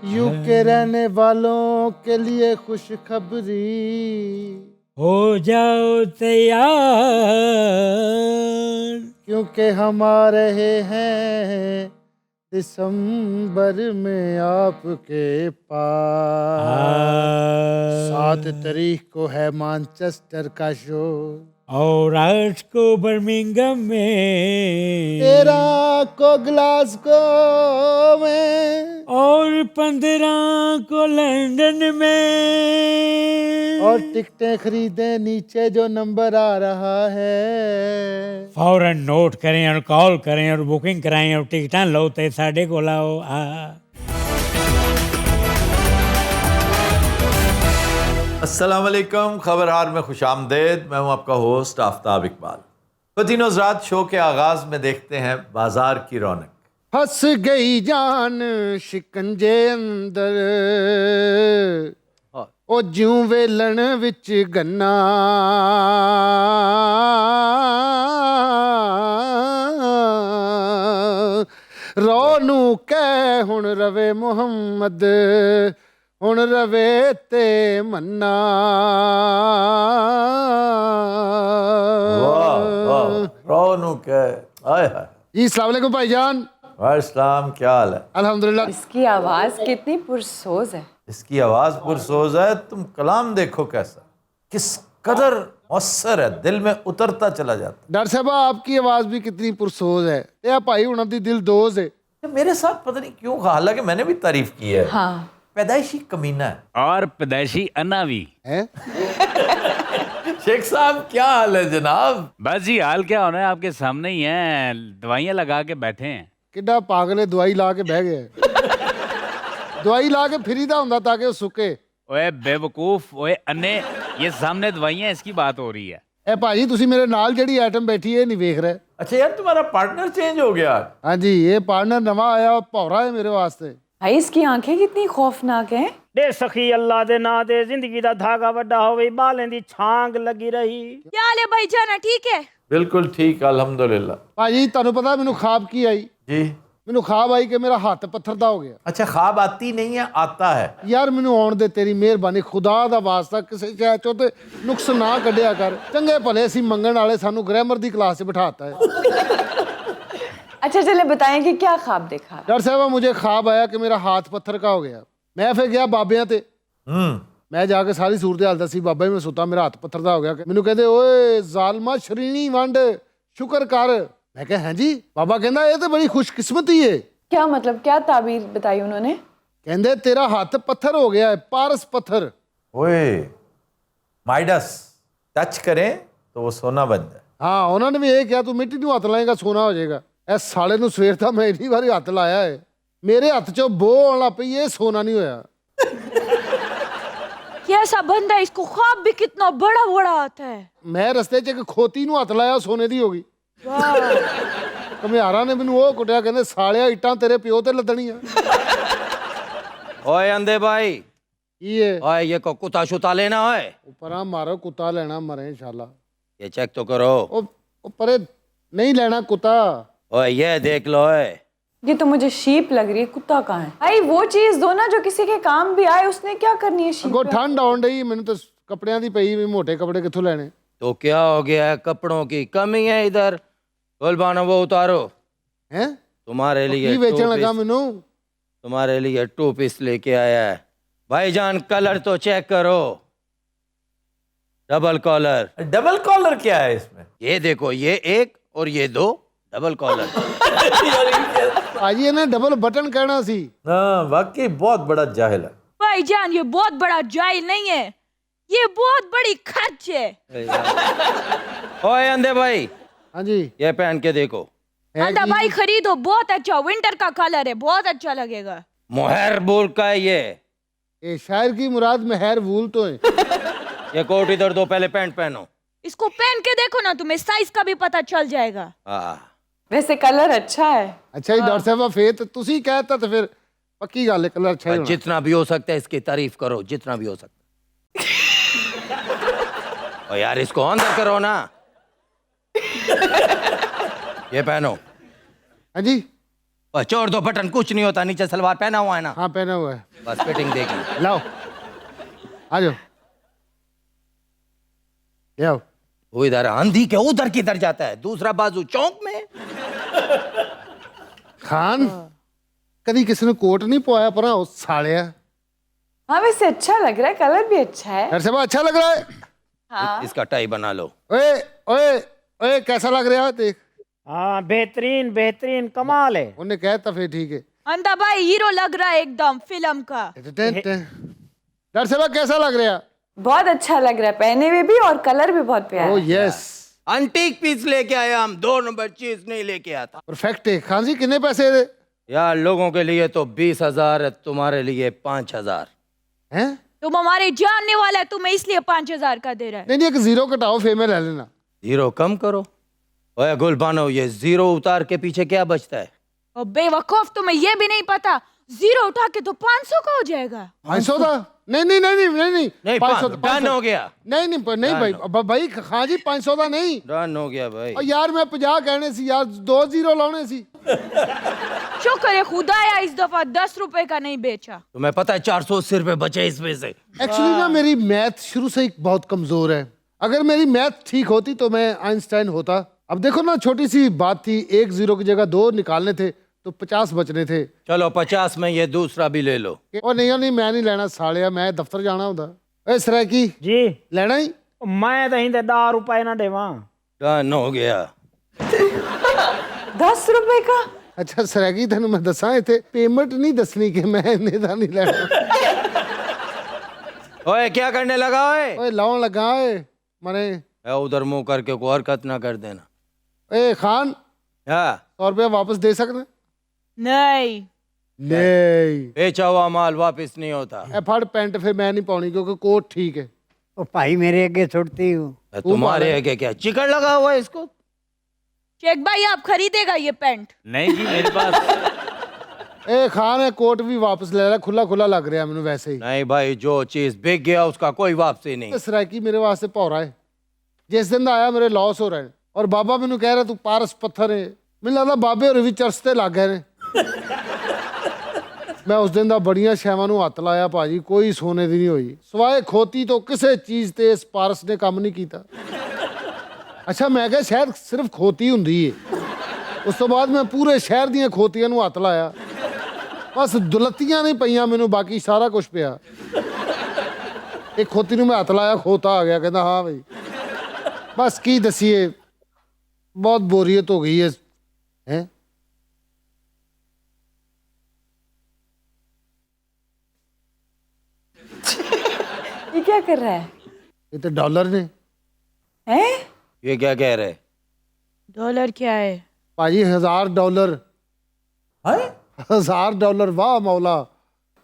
UK रहने वालों के लिए खुशखबरी, हो जाओ तैयार, क्योंकि हम आ रहे हैं दिसंबर में आपके पास। 7 तारीख को है मैनचेस्टर का शो, और 8 को बर्मिंघम में, 13 को ग्लासगो में, और 15 को लंदन में। और टिकटें खरीदें, नीचे जो नंबर आ रहा है फौरन नोट करें और कॉल करें और बुकिंग कराएं और टिकटां लो ते साडे कोल आओ। अस्सलाम वालेकुम, खबरहार में खुश आमदेद। मैं हूं आपका होस्ट आफ्ताब इकबाल। कदीनो रात शो के आगाज में देखते हैं बाजार की रौनक। हंस गई जान शिकंजे अंदर, ओ ज्यों वेलण विच गन्ना, रो नू कह हुण रवे मुहम्मद, हुण रवे ते मन्ना। वाह वाह, रौनू के आए हाय। जी अस्सलाम वालेकुम भाईजान। वालेकुम, क्या हाल है? अल्हम्दुलिल्लाह। इसकी आवाज कितनी पुरसोज है। इसकी आवाज पुरसोज है, तुम कलाम देखो कैसा, किस कदर मौसर है, दिल में उतरता चला जाता। डॉक्टर साहब आपकी आवाज भी कितनी पुरसोज है। ये भाई हुण दी दिल दोज है। मेरे साथ पता नहीं क्यों, हालांकि मैंने भी तारीफ की है। हाँ, पैदाइशी कमीना है। और पैदाइशी अन्नावी हैं? शेख साहब क्या हाल है जनाब? बस जी, हाल क्या होना है, आपके सामने ही है, दवाइयाँ लगा के बैठे हैं। किड्डा पागल है, दवाई ला के बह गया। दवाई ला के फिरीदा हुंदा ताकि वो सुके। ओए बेवकूफ, ओए अन्ने, ये सामने दवाइयाँ, इसकी बात हो रही है। ए भाजी तुसी मेरे नाल जेड़ी आइटम बैठी है नहीं वेख रहे? अच्छा यार, तुम्हारा पार्टनर चेंज हो गया। हाँ जी, ये पार्टनर नवा आया, भौरा है मेरे वास्ते। भाई इसकी आंखें कितनी खौफनाक हैं। दे सखी अल्लाह दे ना दे, जिंदगी दा धागा वड्डा होवे, बालें दी छांग लगी रही। क्या हाल है भाई जाना, ठीक है? बिल्कुल ठीक, अल्हम्दुलिल्लाह। भाजी तुहानू पता मैनू ख्वाब की आई? जी। मैनू ख्वाब आई कि मेरा हाथ पत्थर दा हो गया। अच्छा, ख्वाब आती नहीं है, आता है। यार मैनू आउण दे, तेरी मेहरबानी, खुदा दा वास्ता किसी शय चो ते नुक्स ना कढिया कर। चंगे भले असीं मंगण वाले, सानू ग्रामर दी क्लास च बिठाता है। अच्छा चले बताएं कि क्या ख्वाब देखा। डॉक्टर साहब मुझे ख्वाब आया कि मेरा हाथ पत्थर का हो गया। मैं फिर गया बाबियां ते, मैं जाके सारी सूरत हाल दसी। बाबा जी मैं सुता, मेरा हाथ पत्थर दा हो गया। मैनू कहते ओए जालमा श्रीणी वंड शुक्र कर। मैं कहा हैं जी? बाबा कहंदा ये तो बड़ी खुशकिस्मती है। क्या मतलब, क्या ताबीर बताई उन्होंने? कहंदे तेरा हाथ पत्थर हो गया है, पारस पत्थर। ओए माइडस टच करें तो वो सोना बन जाए। हाँ उन्होंने भी ये कहा तू मिट्टी नू हथ लाएगा सोना हो जाएगा। इस साले नू सवेर दा मैं इन्नी बारी हथ लाया है, मेरे हथ चो बो आउण लग पई, ये सोना नहीं होया। ये ऐसा बंदा, इसको ख्वाब भी कितना बड़ा बड़ा आता है। मैं रस्ते च एक खोती नू हथ लाया, सोने दी होगी। कमियारा ने मैनू वो कुटिया, कहंदे सालिया इट्टां तेरे प्यो ते लदणियां। ओए अंधे भाई, ये ओए ये को कुत्ता शुता लेना है? ऊपरा मारो, कुत्ता लेना मरे इंशाल्लाह। ये चेक तो करो। ओ परे नहीं लेना कुत्ता। ओए ये देख लो। ये तो मुझे शीप लग रही है, कुत्ता कहाँ है? भाई वो चीज दो ना जो किसी के काम भी आए, उसने क्या करनी है शीप अगो पे? ठंड आउण डई, मैनू तो कपड़ियां दी पई भी, मोटे कपड़े कित्थों लेने। तो क्या हो गया है, कपड़ों की कमी है इधर? गुलबानो वो उतारो। हैं तुम्हारे लिए की बेचण टू लगा पीस- मैनू? तुम्हारे लिए 2 पीस लेके आया है। भाईजान कलर तो चेक करो, डबल कॉलर। डबल कॉलर क्या है इसमें? ये देखो, ये 1 और ये 2 डबल कॉलर। आज ये ना डबल बटन कहना सी। हाँ वाकई बहुत बड़ा जाहिल है। भाई जान ये बहुत बड़ा जाहिल नहीं है, ये बहुत बड़ी खर्च है। ओए अंधे भाई, हाँ जी ये पहन के देखो। अंधा भाई खरीदो, बहुत अच्छा विंटर का कलर है, बहुत अच्छा लगेगा। मोहर बोल का है ये। ये शायर की मुराद में हैर वूल तो है। ये कोट इधर दो, पहले पैंट पहनो। इसको पहन के देखो ना, तुम्हें साइज का भी पता चल जाएगा। वैसे कलर अच्छा है। अच्छा जी डॉक्टर साहब फेत तुसी कहता तो फिर पक्की गल है, कलर अच्छा ही होना। जितना भी हो सकता है इसकी तारीफ करो, जितना भी हो सकता है। और यार इसको अंदर करो ना। ये पहनो। हाँ जी, छोड़ दो बटन, कुछ नहीं होता, नीचे सलवार पहना हुआ है ना, हाँ पहना हुआ है। बस फिटिंग देखी। लाओ, आ जाओ, ले आओ। वो इधर आंधी के उधर किधर जाता है, दूसरा बाजू चौक में। खान कभी किसी ने कोट नहीं पवाया पर उस साड़िया। हाँ वैसे अच्छा लग रहा है, कलर भी अच्छा है। घर से बहुत अच्छा लग रहा है। हाँ इसका टाई बना लो। ओए ओए ओए, कैसा लग रहा है देख। हाँ बेहतरीन बेहतरीन, कमाल है। उन्हें कहता फिर ठीक है। अंधा भाई हीरो लग रहा है एकदम फिल्म का। डर से कैसा लग रहा है? बहुत अच्छा लग रहा है, पहने हुए भी और कलर भी बहुत प्यारा ओ है। यस, अंटीक पीस लेके आया, हम 2 नंबर चीज नहीं लेके आता। परफेक्ट है। खान जी कितने पैसे दे? यार लोगों के लिए तो 20,000 है, तुम्हारे लिए 5,000 हैं? तुम हमारे जानने वाला है, तुम्हें इसलिए 5,000 का दे रहा है। नहीं नहीं, एक जीरो कटाओ फिर मैं ले लेना। 0 कम करो। ओए गुलबानो, ये 0 उतार के पीछे क्या बचता है? और बेवकूफ, तुम्हें ये भी नहीं पता, 0 उठा के तो 500 का हो जाएगा। 500 था? नहीं नहीं नहीं नहीं नहीं नहीं, नहीं, 500 डन हो गया। नहीं नहीं नहीं भाई, भाई खान जी 500 था नहीं। डन हो गया भाई। और यार मैं 50 कहने सी यार, 2 जीरो लाने सी। शुक्र है खुदाया इस दफा 10 रुपए का नहीं बेचा। तुम्हें पता है 480 रुपए बचे इसमें से। एक्चुअली ना मेरी मैथ शुरू से ही बहुत कमजोर है। अगर मेरी मैथ ठीक होती तो मैं आइंस्टाइन होता। अब देखो ना, छोटी सी बात थी, 1 जीरो की जगह 2 निकालने थे तो 50 बचने थे। चलो 50 में ये दूसरा भी ले लो। ओ नहीं मैं नहीं लेना सालिया, मैं दफ्तर जाना होता। ए सराकी जी लेना ही? मैं तो इंदे 10 रुपए ना देवा। डन हो गया। 10 रुपए का? अच्छा सराकी, तेन मैं दसा इतने पेमेंट नहीं दसनी कि मैं इन्ने दा नहीं लेना। ओए क्या करने लगा? ओए ओए लाउन लगा ओए मने। उधर मुंह करके कोई हरकत ना कर देना। ए खान, हाँ 100 रुपया वापस दे सकना? नहीं नहीं। बेचा हुआ माल वापस नहीं होता। ए फड़ पैंट फिर मैं नहीं पानी क्योंकि कोट ठीक है। ओ भाई मेरे आगे छुड़ती हूँ। तुम्हारे आगे क्या चिकन लगा हुआ है इसको? शेख भाई आप खरीदेगा ये पैंट? नहीं जी मेरे पास। ए खान है, कोट भी वापस ले रहा, खुला खुला लग रहा है मैंने वैसे ही। नहीं भाई, जो चीज बिक गया उसका कोई वापसी नहीं। सराकी मेरे वास्ते भौरा है। जिस दिन दा आया मेरे लॉस हो रहा है। और बाबा मैनू कह रहा तू पारस पत्थर है। मैनू लगदा बाबे होर भी चरसते लग गए ने। मैं उस दिन दा बड़ियां शैवां नू हत्थ लाया भाजी, कोई सोने दी नहीं हुई सवाए खोती तो किसी चीज ते इस पारस ने काम नहीं किया। अच्छा मैं क्या शायद सिर्फ खोती हुंदी है। उस तो बाद मैं पूरे शहर दियां खोतियां नू हत्थ लाया, बस दुलत्तियां नहीं पईयां मैनू, बाकी सारा कुछ पिया। एक खोती नू मैं हत्थ लाया, खोता आ गया, कहता हाँ भाई। बस की दसीए, बहुत बोरियत हो गई है। हैं? ये क्या कर रहा है? ये तो डॉलर ने। हैं? ये क्या कह रहे? डॉलर क्या है? भाजी $1000। $1000, वाह मौला।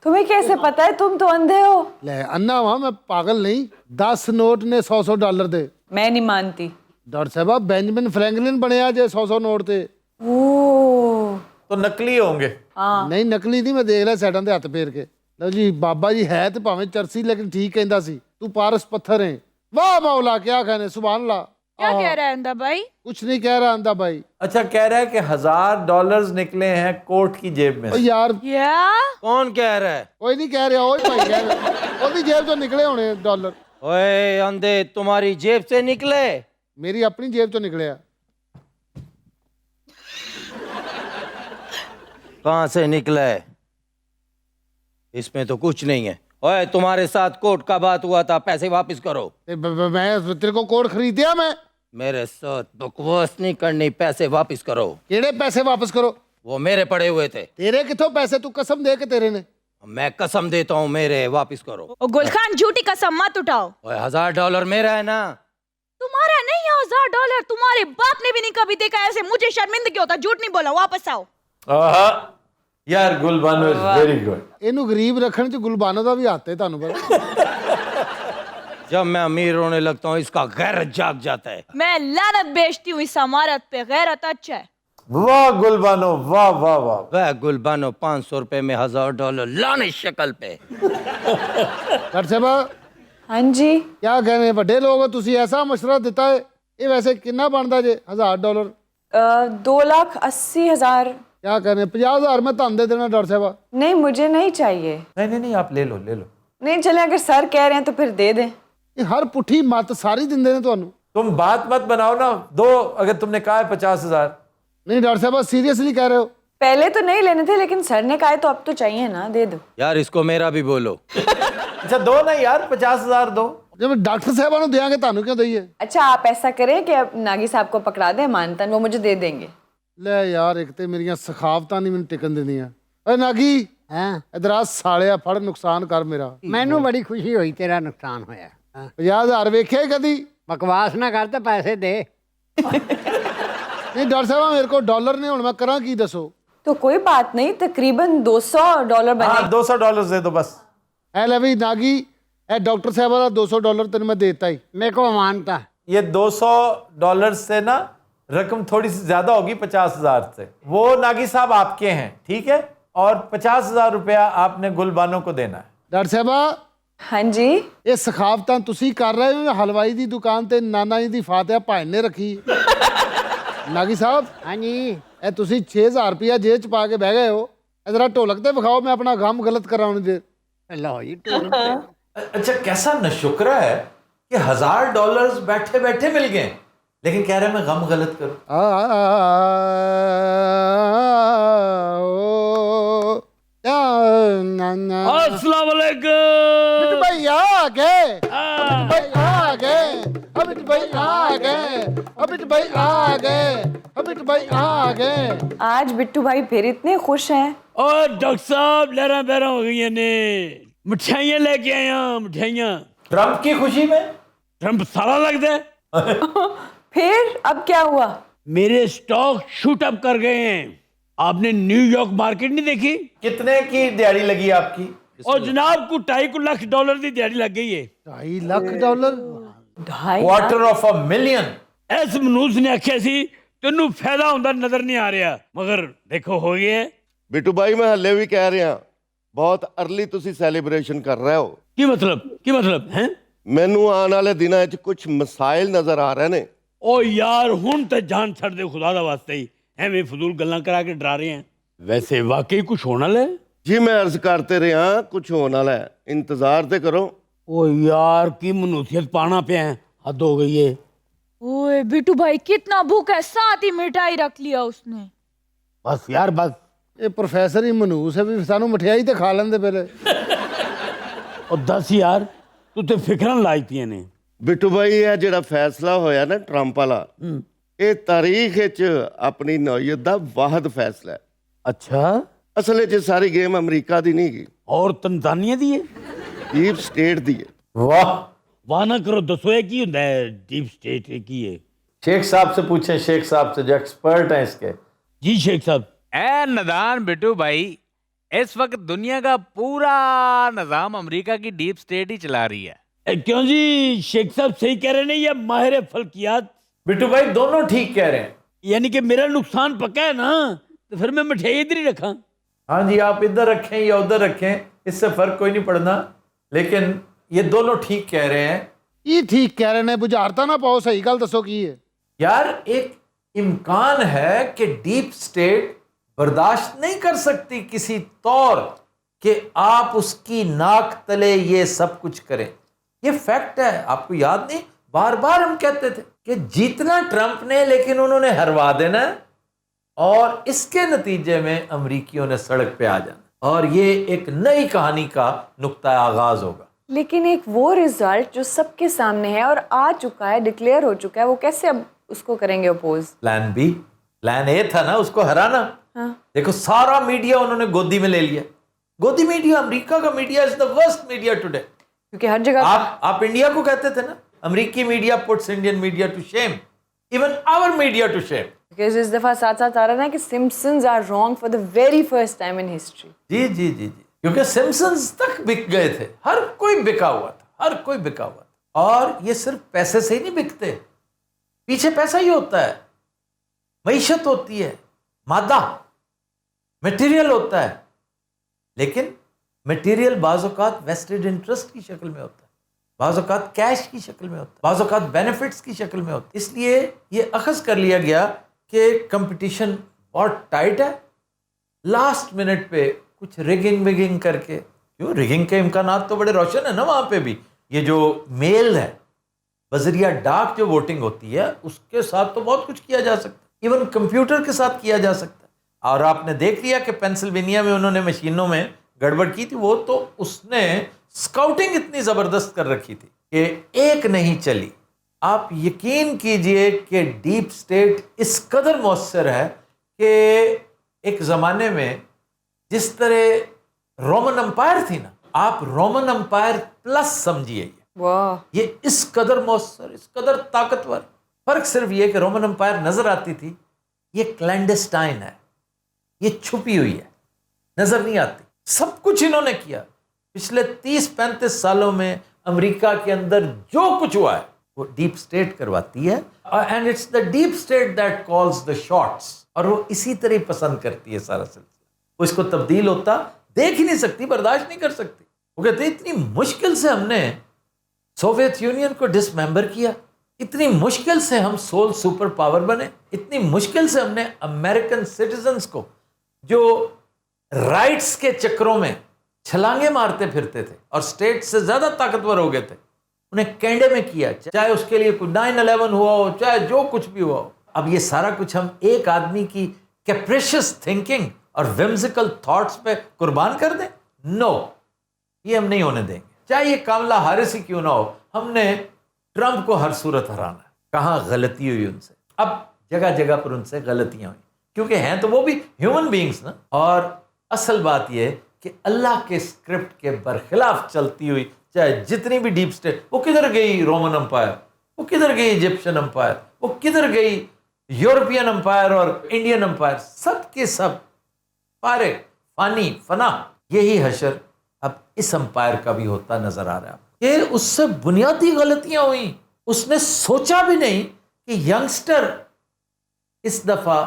तुम्हें कैसे पता है? तुम तो अंधे हो। ले अन्ना वहां, मैं पागल नहीं। 10 नोट ने $100 दे। मैं नहीं मानती। डॉक्टर साहब बेंजामिन फ्रैंकलिन बनया जे 100 नोट ते। ओ तो नकली होंगे। नहीं नकली नहीं, मैं देख लिया साइडां ते हत्थ फेर के। लो जी बाबा जी है तो भावें चरसी लेकिन ठीक कहंदा सी। तू पारस पत्थर है, वाह मौला, क्या कहने, सुभान अल्लाह। क्या कह रहा है अंधा भाई? कुछ नहीं कह रहा अंधा भाई। अच्छा कह रहा है कि $1000 निकले हैं कोट की जेब में ओ से। यार क्या? कौन कह रहा है? कोई नहीं कह रहा, ओए भाई कह रहा। ओदी जेब तो निकले होने डॉलर। ओए अंधे, तुम्हारी जेब से निकले? मेरी अपनी जेब तो निकले। कहां से निकला है? इसमें तो कुछ नहीं है। ओए तुम्हारे साथ कोर्ट का बात हुआ था, पैसे वापस करो। मैं तेरे को कोट खरीद दिया मैं? मेरे साथ बकवास नहीं करनी, पैसे वापस करो। केड़े पैसे वापस करो? वो मेरे पड़े हुए थे। तेरे किथों पैसे? तू कसम दे के तेरे ने। मैं कसम देता हूँ, मेरे वापस करो। ओ गुलखान झूठी कसम मत उठाओ। ओए $1000 मेरा है ना? तुम्हारा नहीं है $1000, तुम्हारे बाप ने भी नहीं कभी देखा ऐसे। मुझे शर्मिंदगी होता, झूठ नहीं बोला, वापस आओ। यार गुलबानो इज वेरी गुड। इनू गरीब रखने च गुलबानो दा भी हाथ है, तानू पता। जब मैं अमीर होने लगता हूँ इसका गैरत जाग जाता है। मैं लानत बेचती हूँ इस अमारत पे, गैरत अच्छा है। वाह गुलबानो, वाह वाह वाह। वह गुलबानो 500 रुपए में $1000 लाने शक्ल पे। डॉक्टर साहब हाँ जी। क्या कहने, बड़े लोग हो तुसी, ऐसा मशवरा दिता है। ये वैसे कितना बनता जे $1000? 2,80,000। क्या कहने 50,000 में धन दे देना डॉक्टर साहब। नहीं मुझे नहीं चाहिए। नहीं आप ले लो नहीं चले, अगर सर कह रहे हैं तो फिर दे दें। ये हर पुठी मत सारी दिंदे ने ਤੁਹਾਨੂੰ। तुम बात मत बनाओ ना, दो अगर तुमने कहा है 50,000। नहीं डॉक्टर साहब सीरियसली कह रहे हो? पहले तो नहीं लेने थे लेकिन सर ने कहा है तो अब तो चाहिए ना, दे दो। यार इसको मेरा भी बोलो। अच्छा दो ना यार, 50,000 दो। जब डॉक्टर साहब ਨੂੰ देंगे ਤੁਹਾਨੂੰ क्यों दईए? अच्छा आप ऐसा करें कि अब नागी साहब को पकड़ा दें मानतन, वो मुझे दे देंगे। ਲੈ ਯਾਰ ਇੱਕ ਤੇ ਮੇਰੀਆਂ ਸਖਾਵਤਾਂ ਨਹੀਂ ਮੈਨੂੰ ਟਿਕਣ ਦਿੰਦੀਆਂ। ਓਏ ਨਾਗੀ ਹਾਂ ਇਧਰ ਆ ਸਾਲਿਆ ਫੜ ਨੁਕਸਾਨ ਕਰ ਮੇਰਾ। ਮੈਨੂੰ ਬੜੀ ਖੁਸ਼ੀ ਹੋਈ ਤੇਰਾ ਨੁਕਸਾਨ ਹੋਇਆ। 50,000 ਵੇਖਿਆ ਕਦੀ? ਬਕਵਾਸ ਨਾ ਕਰ ਤੇ ਪੈਸੇ ਦੇ। ਨਹੀਂ ਡਾਕਟਰ ਸਾਹਿਬ ਮੇਰੇ ਕੋਲ ਡਾਲਰ ਨੇ ਹੁਣ ਮੈਂ ਕਰਾਂ ਕੀ ਦੱਸੋ? तो कोई बात नहीं, तकरीबन $200 बने। हाँ $200 दे दो बस। ਐ ਲੈ ਵੀ ਨਾਗੀ ਇਹ ਡਾਕਟਰ ਸਾਹਿਬ ਦਾ $200 ਤੈਨੂੰ ਮੈਂ ਦੇਤਾ ਹੀ। ਮੇਰੇ ਕੋ ਮਾਨਤਾ। ये $200 से ना रकम थोड़ी सी ज्यादा होगी 50,000 से। वो नागी साहब आपके हैं, ठीक है, और 50,000 रुपया आपने गुलबानो को देना है। ਡਾਕਟਰ ਸਾਹਿਬ हाँ जी। ਇਹ ਸਖਾਵਤਾਂ ਤੁਸੀਂ ਕਰ ਰਹੇ ਹੋ? ਹਲਵਾਈ ਦੀ ਦੁਕਾਨ ਤੇ ਨਾਨਾ ਜੀ ਦੀ ਫਾਤਿਹਾ ਭਾਈ ਨੇ ਰੱਖੀ। ਨਾਗੀ ਸਾਹਿਬ ਹਾਂਜੀ ਇਹ ਤੁਸੀਂ 6,000 ਰੁਪਇਆ ਜੇਬ ਚ ਪਾ ਕੇ ਬਹਿ ਗਏ ਹੋ। ਇਧਰ ਢੋਲਕ ਤੇ ਵਿਖਾਓ, ਮੈਂ ਆਪਣਾ ਗਮ ਗਲਤ ਕਰਾਉਣ ਦੇ। ਲਓ ਜੀ ਢੋਲ। अच्छा कैसा नशुक्रा है कि $1,000 बैठे बैठे मिल गए, लेकिन कह रहे मैं गम गलत करूं। अस्सलाम वालेकुम। बिट्टू भाई आ गए, भाई आ गए, बिट्टू भाई आ गए, बिट्टू भाई आ गए, बिट्टू भाई आ गए। आज बिट्टू भाई फिर इतने खुश हैं। और डॉक्टर साहब लहरा बहरा हो गई ने, मिठाइयाँ लेके आया। मिठाइयाँ ट्रम्प की खुशी में ट्रम्प साला लगता है। फिर अब क्या हुआ? मेरे स्टॉक शूट अप कर गए हैं। आपने न्यूयॉर्क मार्केट नहीं देखी? कितने की दिहाड़ी लगी आपकी? और जनाब को $2.5 लाख की दिहाड़ी लग गई है। $2.5 लाख? 2.5 $250,000। इस मनुष्य ने आख्या सी तेनू फायदा होंदा नजर नहीं आ रहा, मगर देखो हो गया है। ਬਿੱਟੂ ਭਾਈ ਮੈਂ ਹੱਲੇ ਵੀ ਕਹਿ ਰਿਹਾ ਬਹੁਤ अर्ਲੀ ਤੁਸੀਂ ਸੈਲੀਬ੍ਰੇਸ਼ਨ ਕਰ ਰਹੇ ਹੋ। की मतलब है? ਮੈਨੂੰ ਆਉਣ ਵਾਲੇ ਦਿਨਾਂ 'ਚ ਕੁਝ ਮਸਾਇਲ ਨਜ਼ਰ ਆ ਰਹੇ ਨੇ। ओ यार हुण ते जान छड़ दे खुदा दा वास्ते ही, ਐਵੇਂ ਫਜ਼ੂਲ ਗੱਲਾਂ ਕਰਾ ਕੇ ਡਰਾ ਰਹੇ हैं। वैसे वाकई कुछ होने वाला है? ਜੀ ਮੈਂ ਅਰਜ਼ ਕਰਤੇ ਰਿਹਾ ਕੁਝ ਹੋਣ ਵਾਲਾ ਹੈ, ਇੰਤਜ਼ਾਰ ਤੇ ਕਰੋ। ओ यार की मनुष्यत पाना पे है, हद हो गई है। ओए बिट्टू भाई कितना भूखा है, साथ ही मिठाई रख लिया उसने। बस यार बस। ਇਹ ਪ੍ਰੋਫੈਸਰ ਹੀ ਮਨੂਸ ਹੈ ਵੀ ਸਾਨੂੰ ਮਠਿਆਈ ਤੇ ਖਾ ਲੈਂਦੇ ਪਹਿਲੇ। और 10 यार तू ते फिकरन लाईतियां ने। ਬਿੱਟੂ ਭਾਈ ਇਹ ਜਿਹੜਾ ਫੈਸਲਾ ਹੋਇਆ ਨਾ ਟਰੰਪ ਵਾਲਾ, ਇਹ ਤਾਰੀਖ ਵਿੱਚ ਆਪਣੀ ਨੌਈਅਤ ਦਾ ਵਾਹਿਦ ਫੈਸਲਾ ਹੈ। अच्छा ਅਸਲ ਵਿੱਚ ਸਾਰੀ ਗੇਮ ਅਮਰੀਕਾ ਦੀ ਨਹੀਂ ਹੈਗੀ, और तंजानिया दी है? ਡੀਪ ਸਟੇਟ ਦੀ ਹੈ। वाह, वाह ना करो, दसो ये की हुंदा है डीप स्टेट की है? शेख साहब से पूछें, शेख साहब से जो एक्सपर्ट हैं इसके। जी शेख साहब। ए नदान बिट्टू भाई, इस वक्त दुनिया का पूरा निजाम अमेरिका की डीप स्टेट ही चला रही है। क्यों जी शेख साहब सही कह रहे हैं? ये माहिर फल्कियात बिट्टू भाई दोनों ठीक कह रहे हैं। यानी कि मेरा नुकसान पक्का है ना, तो फिर मैं मिठाई इधर ही रखा। हाँ जी, आप इधर रखें या उधर रखें, इससे फर्क कोई नहीं पड़ना, लेकिन ये दोनों ठीक कह रहे हैं। ਇਹ ਠੀਕ ਕਹਿ ਰਹੇ ਨੇ, ਬੁਝਾਰਤਾ ਨਾ ਪਾਓ, ਸਹੀ ਗੱਲ ਦੱਸੋ ਕੀ ਹੈ। यार एक इम्कान है कि डीप स्टेट बर्दाश्त नहीं कर सकती किसी तौर कि आप उसकी नाक तले ये सब कुछ करें। ये फैक्ट है, आपको याद नहीं, बार बार हम कहते थे कि जीतना ट्रंप ने, लेकिन उन्होंने हरवा देना है और इसके नतीजे में अमरीकियों ने सड़क पे आ जाना, और ये एक नई कहानी का नुक्ता आगाज होगा। लेकिन एक वो रिजल्ट जो सबके सामने है और आ चुका है, डिक्लेयर हो चुका है, वो कैसे अब उसको करेंगे oppose? Plan B, plan A था ना उसको हराना। हाँ। देखो सारा मीडिया उन्होंने गोदी में ले लिया। गोदी मीडिया, अमेरिका का media is the worst media today. क्योंकि हर जगह आप इंडिया को कहते थे ना, अमेरिकी media puts Indian media to shame, even our media to shame. because इस दफा साथ साथ आ रहा है कि Simpsons are wrong for the very first time in history. जी जी जी जी, क्योंकि सिम्पसन्स तक बिक गए थे, हर कोई बिका हुआ था, हर कोई बिका हुआ था। और ये सिर्फ पैसे से ही नहीं बिकते, पीछे पैसा ही होता है, मईशत होती है, मादा मटेरियल होता है। लेकिन मटेरियल बाज़ औक़ात वेस्टेड इंटरेस्ट की शक्ल में होता है, बाज़ औक़ात कैश की शक्ल में होता है, बाज़ औक़ात बेनिफिट्स की शक्ल में होता है। इसलिए ये अखज़ कर लिया गया کہ کمپٹیشن بہت ٹائٹ ہے, لاسٹ منٹ پہ کچھ ریگنگ وگنگ کر کے, کیوں ریگنگ کے امکانات تو بڑے روشن ہیں نا وہاں پہ بھی. یہ جو میل ہے بذریعہ ڈاک جو ووٹنگ ہوتی ہے اس کے ساتھ تو بہت کچھ کیا جا سکتا ہے, ایون کمپیوٹر کے ساتھ کیا جا سکتا ہے. اور آپ نے دیکھ لیا کہ پینسلوینیا میں انہوں نے مشینوں میں گڑبڑ کی تھی, وہ تو اس نے اسکاؤٹنگ اتنی زبردست کر رکھی تھی کہ ایک نہیں چلی. آپ یقین کیجئے کہ ڈیپ اسٹیٹ اس قدر مؤثر ہے کہ ایک زمانے میں جس طرح رومن امپائر تھی نا, آپ رومن امپائر پلس سمجھیے, واہ, یہ اس قدر مؤثر, اس قدر طاقتور. فرق صرف یہ کہ رومن امپائر نظر آتی تھی, یہ کلینڈسٹائن ہے, یہ چھپی ہوئی ہے, نظر نہیں آتی. سب کچھ انہوں نے کیا پچھلے 30-35 سالوں میں. امریکہ کے اندر جو کچھ ہوا ہے وہ ڈیپ اسٹیٹ کرواتی ہے, and it's the deep state that calls the shots, اور وہ اسی طرح پسند کرتی ہے سارا سلسلہ. وہ اس کو تبدیل ہوتا دیکھ ہی نہیں سکتی, برداشت نہیں کر سکتی. وہ کہتے ہیں اتنی مشکل سے ہم نے سوویت یونین کو ڈس ممبر کیا, اتنی مشکل سے ہم سول سپر پاور بنے, اتنی مشکل سے ہم نے امریکن سٹیزنز کو جو رائٹس کے چکروں میں چھلانگے مارتے پھرتے تھے اور اسٹیٹ سے زیادہ طاقتور ہو گئے تھے, انہیں کینڈے میں کیا, چاہے اس کے لیے کوئی 9/11 ہوا ہو, چاہے جو کچھ بھی ہوا ہو. اب یہ سارا کچھ ہم ایک آدمی کی کیپریشس تھنکنگ اور ویمزیکل تھاٹس پہ قربان کر دیں؟ نو, یہ ہم نہیں ہونے دیں گے. چاہے یہ کاملا ہارس ہی کیوں نہ ہو, ہم نے ٹرمپ کو ہر صورت ہرانا ہے. کہاں غلطی ہوئی ان سے, اب جگہ جگہ پر ان سے غلطیاں ہوئی, کیونکہ ہیں تو وہ بھی ہیومن بینگز نا. اور اصل بات یہ کہ اللہ کے اسکرپٹ کے برخلاف چلتی ہوئی چاہے جتنی بھی ڈیپ اسٹیٹ, وہ کدھر گئی رومن امپائر, وہ کدھر گئی ایجپشن امپائر, وہ کدھر گئی یورپین امپائر اور انڈین امپائر, سب کے سب فارغ, فانی, فنا. یہی حشر اب اس امپائر کا بھی ہوتا نظر آ رہا ہے کہ اس سے بنیادی غلطیاں ہوئیں. اس نے سوچا بھی نہیں کہ ینگسٹر اس دفعہ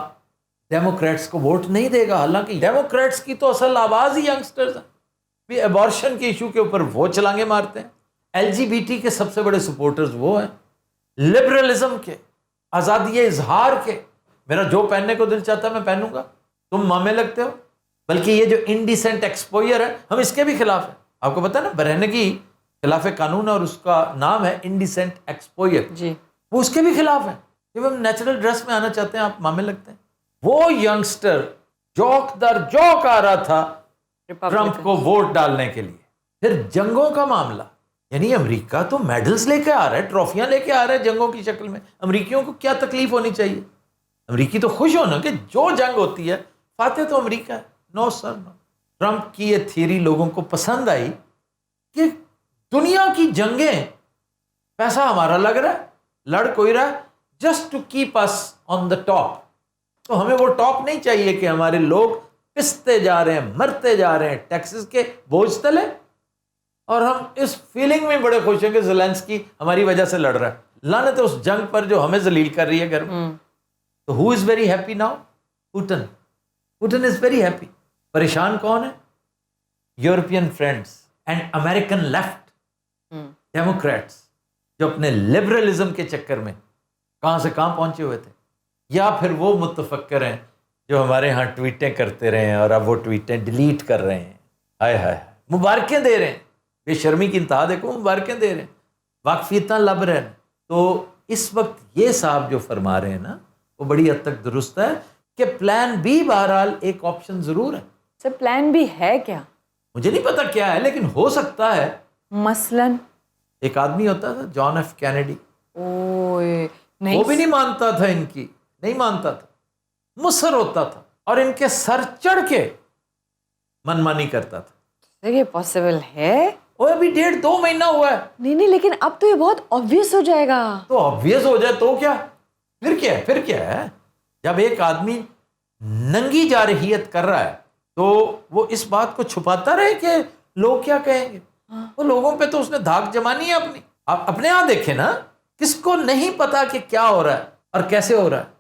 ڈیموکریٹس کو ووٹ نہیں دے گا, حالانکہ ڈیموکریٹس کی تو اصل آواز ہی ینگسٹرز ہیں. بھی ایبارشن کے ایشو کے اوپر وہ چھلانگے مارتے ہیں, LGBT کے سب سے بڑے سپورٹرز وہ ہیں, لبرلزم کے, آزادی اظہار کے. میرا جو پہننے کو دل چاہتا ہے میں پہنوں گا, تم مامے لگتے ہو. بلکہ یہ جو انڈیسنٹ ایکسپوئر ہے ہم اس کے بھی خلاف ہیں. آپ کو پتا ہے نا برہنگی خلاف قانون اور اس کا نام ہے انڈیسنٹ ایکسپوئر, جی, وہ اس کے بھی خلاف ہیں. جب ہم نیچرل ڈریس میں آنا چاہتے ہیں آپ مامے لگتے ہیں. وہ ینگسٹر جوک در جوک آ رہا تھا ٹرمپ کو ووٹ ڈالنے کے لیے. پھر جنگوں کا معاملہ, یعنی امریکہ تو میڈلز لے کے آ رہا ہے, ٹرافیاں لے کے آ رہا ہے جنگوں کی شکل میں. امریکیوں کو کیا تکلیف ہونی چاہیے؟ امریکی تو خوش ہونا کہ جو جنگ ہوتی ہے فاتح تو امریکہ ہے. نو سر نو. ٹرمپ کی یہ تھیوری لوگوں کو پسند آئی کہ دنیا کی جنگیں پیسہ ہمارا لگ رہا ہے, لڑ کوئی رہا ہے, just to keep us on the top. تو ہمیں وہ ٹاپ نہیں چاہیے کہ ہمارے لوگ پستے جا رہے ہیں, مرتے جا رہے ہیں ٹیکسز کے بوجھ تلے, اور ہم اس فیلنگ میں بڑے خوش ہیں کہ زیلنسکی ہماری وجہ سے لڑ رہا ہے. لعنت ہے اس جنگ پر جو ہمیں ذلیل کر رہی ہے گھر میں. تو ہو is very happy now? Putin. Putin is very happy. پریشان کون ہے؟ European friends and American left democrats, جو اپنے لبرلزم کے چکر میں کہاں سے کہاں پہنچے ہوئے تھے. یا پھر وہ متفکر ہیں جو ہمارے ہاں ٹویٹیں کرتے رہے ہیں اور اب وہ ٹویٹیں ڈیلیٹ کر رہے ہیں, ہائے ہائے مبارکیں دے رہے ہیں, بے شرمی کی انتہا دیکھو, مبارکیں دے رہے ہیں, واقفیتاں لب رہے ہیں. تو اس وقت یہ صاحب جو فرما رہے ہیں نا وہ بڑی حد تک درست ہے کہ پلان بی بہرحال ایک آپشن ضرور ہے. سر پلان بھی ہے کیا؟ مجھے نہیں پتا کیا ہے, لیکن ہو سکتا ہے. مثلاً ایک آدمی ہوتا تھا جان ایف کینیڈی, اوئے نہیں, وہ بھی نہیں مانتا تھا ان کی, نہیں مانتا تھا, مصر ہوتا تھا اور ان کے سر چڑھ کے منمانی کرتا تھا. یہ پاسبل ہے؟ وہ ابھی 1.5-2 مہینہ ہوا ہے. نہیں لیکن اب تو یہ بہت obvious ہو جائے گا. تو obvious ہو جائے تو کیا, پھر کیا ہے. جب ایک آدمی ننگی جارحیت کر رہا ہے تو وہ اس بات کو چھپاتا رہے کہ لوگ کیا کہیں گے. وہ لوگوں پہ تو اس نے دھاک جمانی ہے اپنی. آپ اپنے یہاں دیکھیں نا, کس کو نہیں پتا کہ کیا ہو رہا ہے اور کیسے ہو رہا ہے,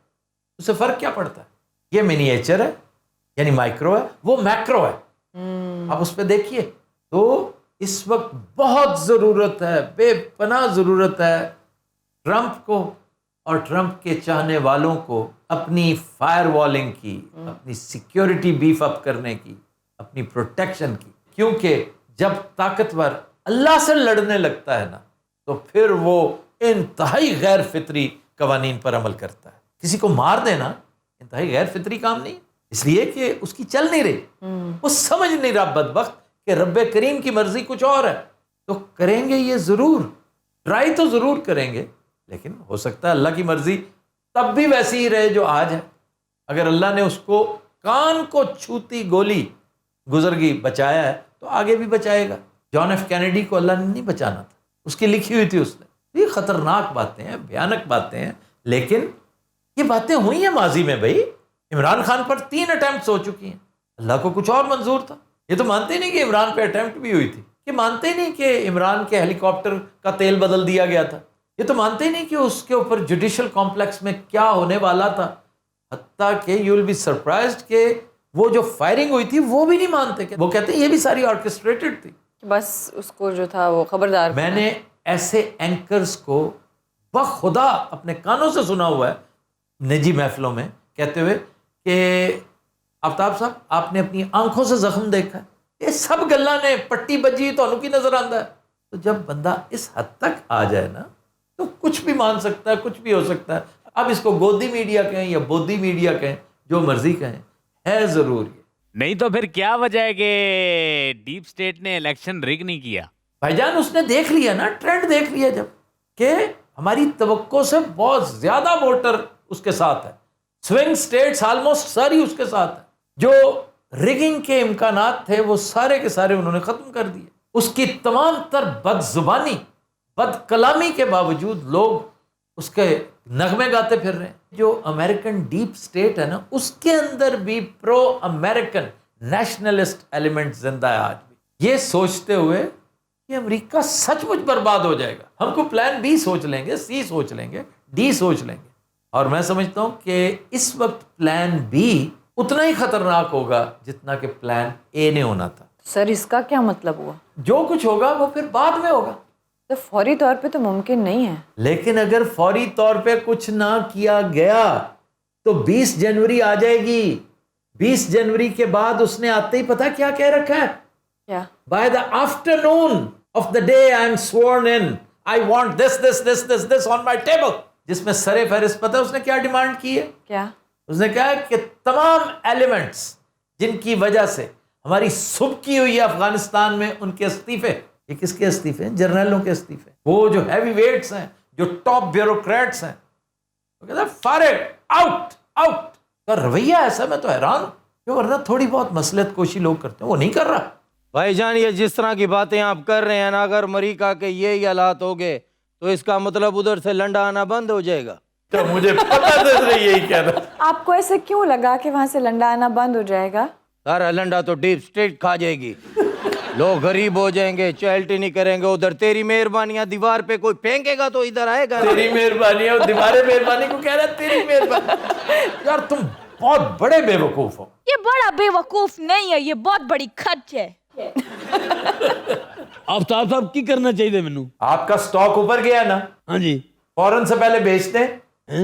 اس سے فرق کیا پڑتا ہے. یہ منیچر ہے یعنی مائکرو ہے, وہ میکرو ہے. آپ اس پہ دیکھیے. تو اس وقت بہت ضرورت ہے, بے پناہ ضرورت ہے ٹرمپ کو اور ٹرمپ کے چاہنے والوں کو اپنی فائر والنگ کی، اپنی سیکیورٹی بیف اپ کرنے کی، اپنی پروٹیکشن کی. کیونکہ جب طاقتور اللہ سے لڑنے لگتا ہے نا تو پھر وہ انتہائی غیر فطری قوانین پر عمل کرتا ہے. کسی کو مار دینا انتہائی غیر فطری کام نہیں، اس لیے کہ اس کی چل نہیں رہی، وہ سمجھ نہیں رہا بدبخت کہ رب کریم کی مرضی کچھ اور ہے. تو کریں گے یہ ضرور، ٹرائی تو ضرور کریں گے، لیکن ہو سکتا ہے اللہ کی مرضی تب بھی ویسی ہی رہے جو آج ہے. اگر اللہ نے اس کو کان کو چھوتی گولی گزر گئی بچایا ہے تو آگے بھی بچائے گا. جان ایف کینیڈی کو اللہ نے نہیں بچانا تھا، اس کی لکھی ہوئی تھی اس نے. یہ خطرناک باتیں ہیں، بھیانک باتیں ہیں، لیکن یہ باتیں ہوئی ہیں ماضی میں. بھائی عمران خان پر 3 اٹیمپٹس ہو چکی ہیں، اللہ کو کچھ اور منظور تھا. یہ تو مانتے ہی نہیں کہ عمران پہ اٹیمپٹ بھی ہوئی تھی، یہ مانتے ہی نہیں کہ عمران کے ہیلی کاپٹر کا تیل بدل دیا گیا تھا، یہ تو مانتے ہی نہیں کہ اس کے اوپر جوڈیشل کمپلیکس میں کیا ہونے والا تھا. حتیٰ کہ یو ول بی سرپرائزڈ کہ وہ جو فائرنگ ہوئی تھی وہ بھی نہیں مانتے، کہ وہ کہتے ہیں یہ بھی ساری آرکسٹریٹڈ تھی. بس اس کو جو تھا وہ خبردار. میں نے ایسے اینکرز کو بخدا اپنے کانوں سے سنا ہوا ہے نجی محفلوں میں کہتے ہوئے کہ آفتاب صاحب آپ نے اپنی آنکھوں سے زخم دیکھا ہے، یہ سب گلاں نے پٹی بجی تو کی نظر آتا ہے. تو جب بندہ اس حد تک آ جائے نا تو کچھ بھی مان سکتا ہے، کچھ بھی ہو سکتا ہے. اب اس کو گودی میڈیا کہیں یا بودی میڈیا کہیں، جو مرضی کہیں، ہے ضرور یہ. نہیں تو پھر کیا وجہ ہے کہ ڈیپ سٹیٹ نے الیکشن ریگ نہیں کیا؟ بھائی جان اس نے دیکھ لیا نا، ٹرینڈ دیکھ لیا جب کہ ہماری توقع سے بہت زیادہ ووٹر اس کے ساتھ ہے. سوئنگ سٹیٹس آلموسٹ ساری اس کے ساتھ ہے. جو ریگنگ کے امکانات تھے وہ سارے کے سارے انہوں نے ختم کر دیے. اس کی تمام تر بد زبانی، بد کلامی کے باوجود لوگ اس کے نغمے گاتے پھر رہے ہیں. جو امریکن ڈیپ سٹیٹ ہے نا اس کے اندر بھی پرو امریکن نیشنلسٹ ایلیمنٹ زندہ ہے آج بھی، یہ سوچتے ہوئے کہ امریکہ سچ مچ برباد ہو جائے گا. ہم کو پلان بی سوچ لیں گے، سی سوچ لیں گے، ڈی سوچ لیں گے. اور میں سمجھتا ہوں کہ اس وقت پلان بی اتنا ہی خطرناک ہوگا جتنا کہ پلان اے نے ہونا تھا. سر اس کا کیا مطلب ہوا؟ جو کچھ ہوگا وہ پھر بعد میں ہوگا. تو فوری طور پہ تو ممکن نہیں ہے. لیکن اگر فوری طور پہ کچھ نہ کیا گیا تو 20 جنوری آ جائے گی. 20 جنوری کے بعد اس نے آتے ہی پتہ کیا کہہ رکھا ہے؟ کیا؟ By the afternoon of the day I am sworn in, I want this on my table. جس میں سر فہرست پتہ اس نے کیا ڈیمانڈ کی ہے؟ کیا؟ اس نے کہا کہ تمام ایلیمنٹس جن کی وجہ سے ہماری سبکی ہوئی ہے افغانستان میں، ان کے استعفے. یہ کس کے استعفے ہیں؟ جرنیلوں کے استعفے. وہ جو ہیوی ویٹس ہیں، جو ٹاپ بیوروکریٹس ہیں، وہ کہتا ہے فارغ، آؤٹ. کا رویہ ایسا میں تو حیران ہوں، جو ورنہ تھوڑی بہت مصلحت کوشی لوگ کرتے ہیں وہ نہیں کر رہا. بھائی جان یہ جس طرح کی باتیں آپ کر رہے ہیں نا، اگر امریکہ کے یہ حالات ہو گئے تو اس کا مطلب ادھر سے لنڈا آنا بند ہو جائے گا. تو مجھے پتا تھا یہی کہنا. آپ کو ایسے کیوں لگا کہ وہاں سے لنڈا آنا بند ہو جائے گا؟ سارا لنڈا تو ڈیپ سٹیٹ کھا جائے گی، لوگ غریب ہو جائیں گے، چیلٹی نہیں کریں گے. ادھر تیری مہربانیاں دیوار پہ کوئی پھینکے گا تو ادھر آئے گا. تیری مہربانی اور دیوارے مہربانی کو کہہ رہا ہے تیری مہربانی. یار تم بہت بڑے بے وقوف ہو. یہ بڑا بے وقوف نہیں ہے، یہ بہت بڑی کھچ ہے. آفتاب صاحب کی کرنا چاہیے مینوں؟ آپ کا سٹاک اوپر گیا نا، ہاں جی، فوراً سے پہلے بیچ دیں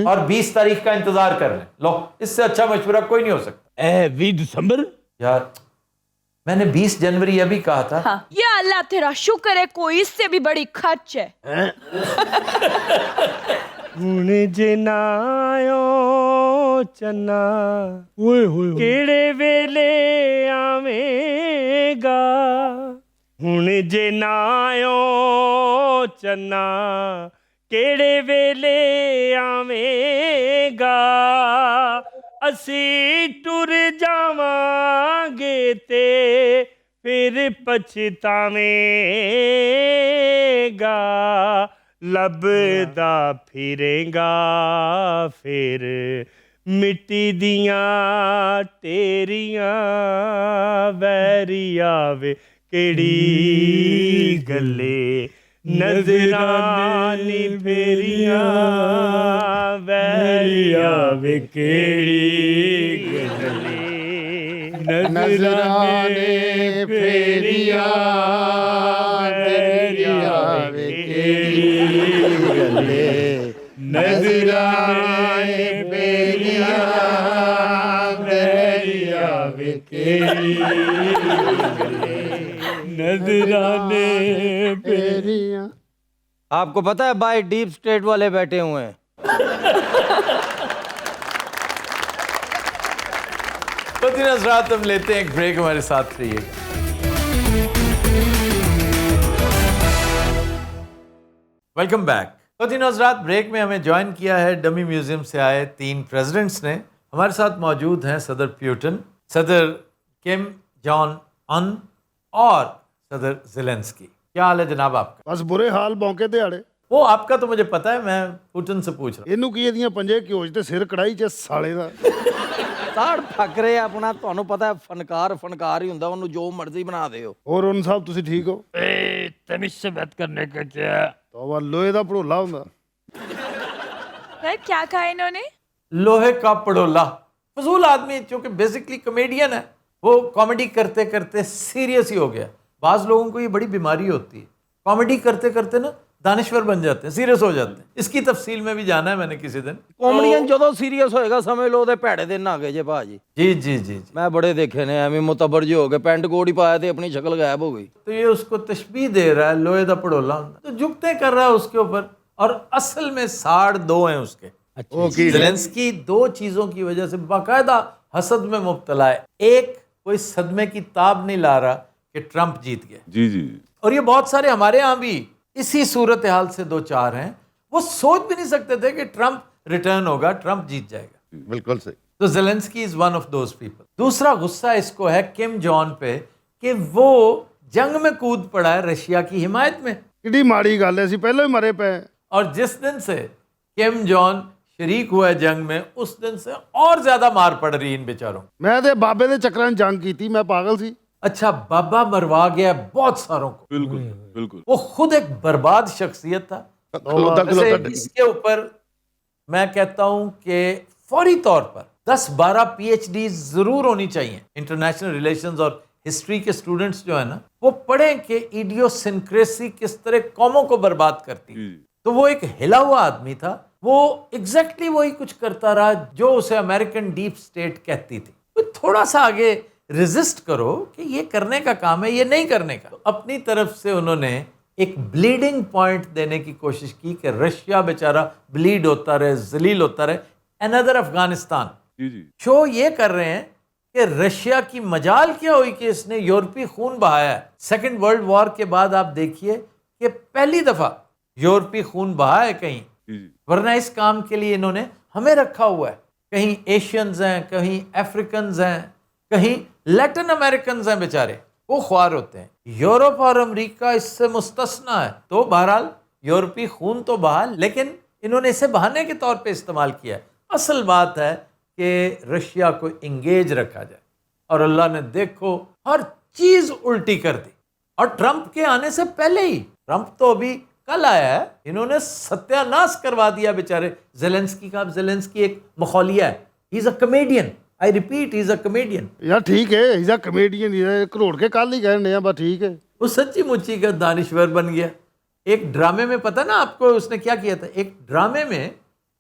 اور 20 تاریخ کا انتظار کر لیں. لو اس سے اچھا مشورہ کوئی نہیں ہو سکتا. 20 دسمبر؟ یار میں نے 20 جنوری ابھی کہا تھا. یا اللہ تیرا شکر ہے کوئی اس سے بھی بڑی کھچ ہے. ہن جنایو چنا کیڑے ویلے آویں گا. ہن جنایو چنا کیڑے ویلے آویں گا. اسی ٹر جاواں گے تے پھر پچھتاویں گا. لبدا پھریں گا پھر مٹی دیاں ٹیریاں. ویری آوے کیڑی گلے نظرانی پھیریاں. ویری آوے کیڑی گلے نظرانے پھیریاں. ویری آوے کیڑی گلے नजराने बेरिया बेरिया बेकेरी नजराने बेरिया। आपको पता है भाई डीप स्टेट वाले बैठे हुए हैं। खुद हजरात हम लेते हैं एक ब्रेक, हमारे साथ रहिएगा। Welcome back. खुद हजरात ब्रेक में हमें ज्वाइन किया है डमी म्यूजियम से आए 3 प्रेसिडेंट्स ने। हमारे साथ मौजूद हैं सदर प्यूटन, सदर किम जॉन अन और सदर ज़ेलेंस्की। क्या हाल है जनाब आपका? बस बुरे हाल भौंके दिहाड़े। वो आपका तो मुझे पता है, मैं पुतिन से पूछ रहा ਇਹਨੂੰ ਕੀ ਇਹਦੀਆਂ ਪੰਜੇ ਘਿਓਜ ਤੇ ਸਿਰ ਕੜਾਈ 'ਚ ਸਾਲੇ ਦਾ। ਤਾੜ ਫਕਰੇ ਆਪਣਾ, ਤੁਹਾਨੂੰ ਪਤਾ ਹੈ ਫਨਕਾਰ ਫਨਕਾਰ ਹੀ ਹੁੰਦਾ, ਉਹਨੂੰ ਜੋ ਮਰਜ਼ੀ ਬਣਾ ਦਿਓ। ਹੋਰ ਉਹਨਾਂ ਸਾਹਿਬ ਤੁਸੀਂ ਠੀਕ ਹੋ? तमीज से बात करने का क्या? ਤੋਬਾ ਲੋਹੇ ਦਾ ਭੜੋਲਾ ਹੁੰਦਾ। यार क्या कहा इन्होंने? लोहे का पड़ोला। फजूल आदमी जो कि बेसिकली कॉमेडियन है, वो कॉमेडी करते करते सीरियस ही हो गया। बाज़ लोगों को ये बड़ी बीमारी होती है, कॉमेडी करते करते ना दानिश्वर बन जाते हैं, सीरियस हो जाते हैं। इसकी तफसील में भी जाना है मैंने किसी दिन। ਕਾਮੇਡੀਅਨ ਜਦੋਂ ਸੀਰੀਅਸ ਹੋਏਗਾ ਸਮਝ ਲਓ ਉਹਦੇ ਭੈੜੇ ਦਿਨ ਆ ਗਏ ਜੇ ਭਾਜੀ। जी जी जी जी। ਮੈਂ ਬੜੇ ਦੇਖੇ ਨੇ ਐਵੇਂ ਮੁਤਬਰ ਜਿਹੇ ਹੋ ਗਏ, ਪੈਂਟ ਕੋਟ ਹੀ ਪਾਇਆ ਤੇ ਆਪਣੀ ਸ਼ਕਲ ਗਾਇਬ ਹੋ ਗਈ। तो ये उसको तशबीह दे रहा है लोहे का पड़ोला, तो जुगते कर रहा है उसके ऊपर, और असल में 2.5 हैं उसके। ज़ेलेंस्की 2 चीज़ों की वजह से बाकायदा हसद में मुब्तला है। एक, कोई सदमे की ताब नहीं ला रहा कि ट्रंप जीत गया। जी जी। और ये बहुत सारे हमारे यहाँ भी इसी सूरत हाल से 2-4 हैं। वो सोच भी नहीं सकते थे कि ट्रंप रिटर्न होगा, ट्रंप जीत जाएगा। बिल्कुल सही। तो Zelensky is one of those people. दूसरा गुस्सा इसको है किम जॉन पे कि वो जंग में कूद पड़ा है रशिया की हिमायत में। ਕਿੱਡੀ ਮਾੜੀ ਗੱਲ ਹੈ, ਅਸੀਂ ਪਹਿਲਾਂ ਹੀ ਮਰੇ ਪਏ। और जिस दिन से किम जॉन शरीक हुआ है जंग में, उस दिन से और ज्यादा मार पड़ रही है इन बेचारों। ਮੈਂ ਤੇ ਬਾਬੇ ਦੇ ਚੱਕਰਾਂ 'ਚ ਜੰਗ ਕੀਤੀ, ਮੈਂ ਪਾਗਲ ਸੀ। अच्छा, बाबा मरवा गया बहुत सारों को। बिल्कुल बिल्कुल। वो खुद एक बर्बाद शख्सियत था। खलोता वैसे खलोता इसके ऊपर मैं कहता हूं कि फौरी तौर पर 10-12 PhD जरूर होनी चाहिए। इंटरनेशनल रिलेशंस और हिस्ट्री के स्टूडेंट्स जो है ना, वो पढ़ें कि इडियोसिंक्रेसी किस तरह कौमों को बर्बाद करती है। तो वो एक हिला हुआ आदमी था, वो एग्जैक्टली वही कुछ करता रहा जो उसे अमेरिकन डीप स्टेट कहती थी। तो थोड़ा सा आगे रेजिस्ट करो कि ये करने का काम है, ये नहीं करने का। तो अपनी तरफ से उन्होंने एक ब्लीडिंग पॉइंट देने की कोशिश की कि रशिया बेचारा ब्लीड होता रहे, जलील होता रहे। अनदर अफगानिस्तान। जी जी। शो ये कर रहे हैं कि रशिया की मजाल क्या हुई कि इसने यूरोपीय खून बहाया है। सेकेंड वर्ल्ड वॉर के बाद आप देखिए कि पहली दफा यूरोपीय खून बहा है कहीं, वरना इस काम के लिए इन्होंने हमें रखा हुआ है। कहीं एशियंस हैं, कहीं अफ्रीकन हैं, कहीं लैटिन अमेरिकन हैं, बेचारे वो ख्वार होते हैं। यूरोप और अमेरिका इससे मुस्तस्ना है। तो बहरहाल यूरोपीय खून तो बहा, लेकिन इन्होंने इसे बहाने के तौर पे इस्तेमाल किया है। असल बात है कि रशिया को इंगेज रखा जाए, और अल्लाह ने देखो हर चीज उल्टी कर दी। और ट्रंप के आने से पहले ही, ट्रंप तो अभी कल आया है, इन्होंने सत्यानाश करवा दिया बेचारे ज़ेलेंस्की का। ज़ेलेंस्की एक मखौलिया है, he is a comedian. I repeat, he is a comedian. ਯਾਰ ਠੀਕ ਹੈ, ਇਜ਼ ਅ ਕਮੇਡੀਅਨ, ਘਰੋੜ ਕੇ ਕੱਲ ही कहने हैं, बस ठीक है। वो सच्ची मुच्ची का दानिश्वर बन गया। एक ड्रामे में, पता ना आपको उसने क्या किया था, एक ड्रामे में,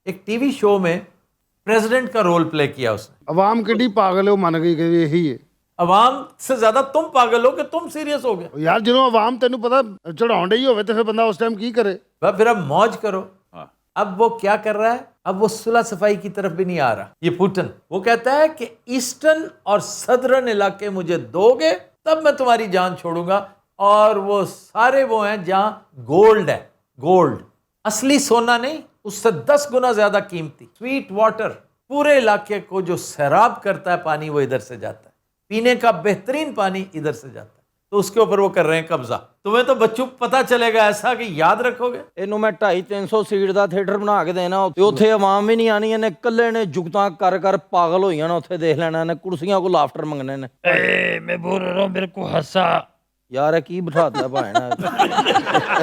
एक टीवी शो में प्रेसिडेंट का रोल प्ले किया उसने। आवाम किड्डी पागल है, वो मन गई कि यही है। अवाम से ज्यादा तुम पागल हो कि तुम सीरियस हो गए। यार ਜਦੋਂ ਆਵਾਮ ਤੈਨੂੰ ਪਤਾ ਚੜਾਉਣ ਡਈ ਹੋਵੇ ਤੇ ਫਿਰ ਬੰਦਾ ਉਸ ਟਾਈਮ ਕੀ ਕਰੇ? वह फिर अब मौज करो। अब वो क्या कर रहा है, अब वो सुलह सफाई की तरफ भी नहीं आ रहा। ये पुतिन वो कहता है कि ईस्टर्न और सदर्न इलाके मुझे दोगे तब मैं तुम्हारी जान छोड़ूंगा। और वो सारे वो हैं जहां गोल्ड है, गोल्ड, असली सोना नहीं, उससे 10 गुना ज्यादा कीमती। स्वीट वाटर, पूरे इलाके को जो सैराब करता है पानी, वो इधर से जाता है। पीने का बेहतरीन पानी इधर से जाता है। तो उसके ऊपर वो कर रहे हैं कब्जा। तुम्हें तो बच्चों पता चलेगा ऐसा कि याद रखोगे। ਇਹਨੂੰ ਮੈਂ 250-300 ਸੀਟ ਦਾ ਥੀਏਟਰ ਬਣਾ ਕੇ ਦੇਣਾ, ਤੇ ਉੱਥੇ ਆਵਾਮ ਵੀ ਨਹੀਂ ਆਣੀ, ਇਹਨੇ ਇਕੱਲੇ ਨੇ ਜੁਗਤਾਂ ਕਰ ਕਰ ਪਾਗਲ ਹੋਈਆਂ ਨੇ, ਉੱਥੇ ਦੇਖ ਲੈਣਾ ਇਹਨੇ, ਕੁਰਸੀਆਂ ਕੋ ਲਾਫਟਰ ਮੰਗਣੇ ਨੇ। मैं बोल रहा हूँ मेरे को हंसा। ਯਾਰ ਇਹ ਕੀ ਬਿਠਾਤਾ ਭਾਣਾ,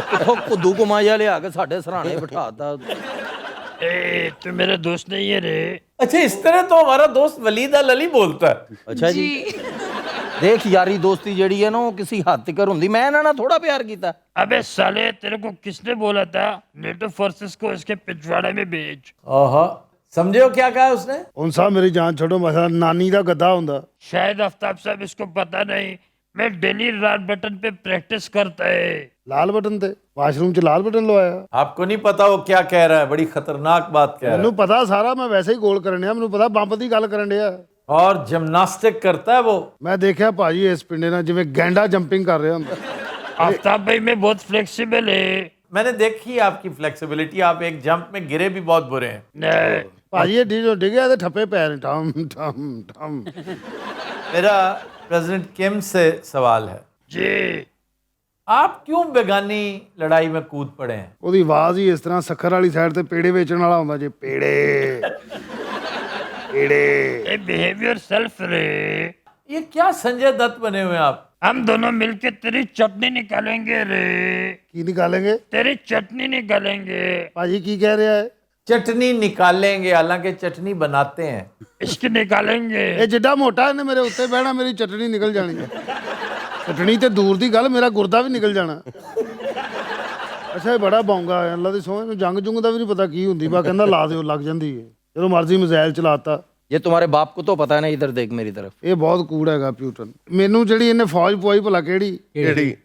ਕਿਥੋਂ ਕੁੱਦੂ ਕੁਮਾ ਜਿਹਾ ਲਿਆ ਕੇ ਸਾਡੇ ਸਰਾਣੇ ਬਿਠਾਤਾ। तो मेरा दोस्त नहीं है रे। अच्छा, इस तरह तो हमारा दोस्त वलीद अल अली बोलता है। अच्छा जी। ਦੇਖ ਯਾਰੀ ਦੋਸਤੀ ਜਿਹੜੀ ਹੈ ਨਾ ਉਹ ਕਿਸੇ ਹੱਦ ਤੱਕ ਹੁੰਦੀ। ਮੈਂ ਇਹਨਾਂ ਨਾਲ ਥੋੜਾ ਪਿਆਰ ਕੀਤਾ। अबे साले तेरे को किसने बोला था नेटो फोर्सेस को इसके पिछवाड़े में भेज? ओहो, समझे हो क्या कहा उसने? ਹੁਣ ਸਾਹਿਬ ਮੇਰੀ ਜਾਨ ਛੱਡੋ, ਮਸਲਾ नानी ਦਾ ਗੱਦਾ ਹੁੰਦਾ। शायद आफ्ताब साहब इसको पता नहीं, मैं डेली लाल बटन पे प्रैक्टिस करता है। ਲਾਲ ਬਟਨ ਤੇ ਵਾਸ਼ਰੂਮ 'ਚ ਲਾਲ ਬਟਨ ਲਵਾਇਆ। आपको नहीं पता वो क्या कह रहा है? बड़ी खतरनाक बात कह रहा है। ਮੈਨੂੰ ਪਤਾ ਸਾਰਾ, ਮੈਂ ਵੈਸੇ ਹੀ ਗੋਲ ਕਰਨ ਡਿਆ, ਮੈਨੂੰ ਪਤਾ ਬੰਬ ਦੀ ਗੱਲ ਕਰਨ ਡਿਆ। और जिम्नास्टिक करता है वो। ਮੈਂ ਦੇਖਿਆ ਭਾਜੀ ਇਸ ਪਿੰਡੇ ਨਾਲ ਜਿਵੇਂ ਗੈਂਡਾ ਜੰਪਿੰਗ ਕਰ ਰਿਹਾ ਹੁੰਦਾ। आफ्ताब भाई मैं बहुत फ्लेक्सिबल है। मैंने देखी आपकी फ्लेक्सिबिलिटी, आप एक जंप में गिरे भी बहुत बुरे हैं। नहीं, ਭਾਜੀ ਇਹ ਡਿੱਗਿਆ ਤੇ ਠੱਪੇ ਪੈ ਨੇ ਠਮ ਠਮ ਠਮ। मेरा प्रेसिडेंट किम से सवाल है, जी आप क्यों बेगानी लड़ाई में कूद पड़े हैं? ਉਹਦੀ ਆਵਾਜ਼ ਹੀ ਇਸ ਤਰ੍ਹਾਂ ਸੱਖਰ ਵਾਲੀ ਸਾਈਡ ਤੇ ਪੇੜੇ ਵੇਚਣ ਵਾਲਾ ਹੁੰਦਾ ਜੇ ਪੇੜੇ ਪੇੜੇ। ये बिहेवियर सेल्फ रे। ये क्या संजय दत्त बने हुए हैं आप? हम दोनों मिलके तेरी चटनी निकालेंगे रे। ਕੀ ਨਿਕਾਲेंगे? तेरी चटनी निकालेंगे। ਭਾਜੀ ਕੀ ਕਹਿ ਰਿਹਾ ਹੈ? चटनी निकालेंगे, हालांकि चटनी बनाते हैं। इसकी निकालेंगे। ਇਹ ਜਿੱਡਾ ਮੋਟਾ ਇਹਨੇ ਮੇਰੇ ਉੱਤੇ ਬਹਿਣਾ, ਮੇਰੀ ਚਟਣੀ ਨਿਕਲ ਜਾਣੀ ਹੈ। ਚਟਣੀ ਤੇ ਦੂਰ ਦੀ ਗੱਲ, ਮੇਰਾ ਗੁਰਦਾ ਵੀ ਨਿਕਲ ਜਾਣਾ। ਅੱਛਾ ਇਹ ਬੜਾ ਬੌਂਗਾ ਹੈ, ਅੱਲਾ ਦੀ ਸੋਹ, ਇਹਨੂੰ ਜੰਗ ਜੁੰਗ ਦਾ ਵੀ ਨਹੀਂ ਪਤਾ ਕੀ ਹੁੰਦੀ। ਬਾ ਕਹਿੰਦਾ ਲਾ ਦਿਓ, ਲੱਗ ਜਾਂਦੀ ਹੈ। ਜਦੋਂ ਮਰਜ਼ੀ ਮਿਜ਼ਾਈਲ ਚਲਾਤਾ। ये तुम्हारे बाप को तो पता है ना, इधर देख मेरी तरफ। ਇਹ ਬਹੁਤ ਕੂੜ ਹੈਗਾ ਪਿਊਟਨ। ਮੈਨੂੰ ਜਿਹੜੀ ਇਹਨੇ ਫੌਜ ਪਵਾਈ ਭਲਾ ਕਿਹੜੀ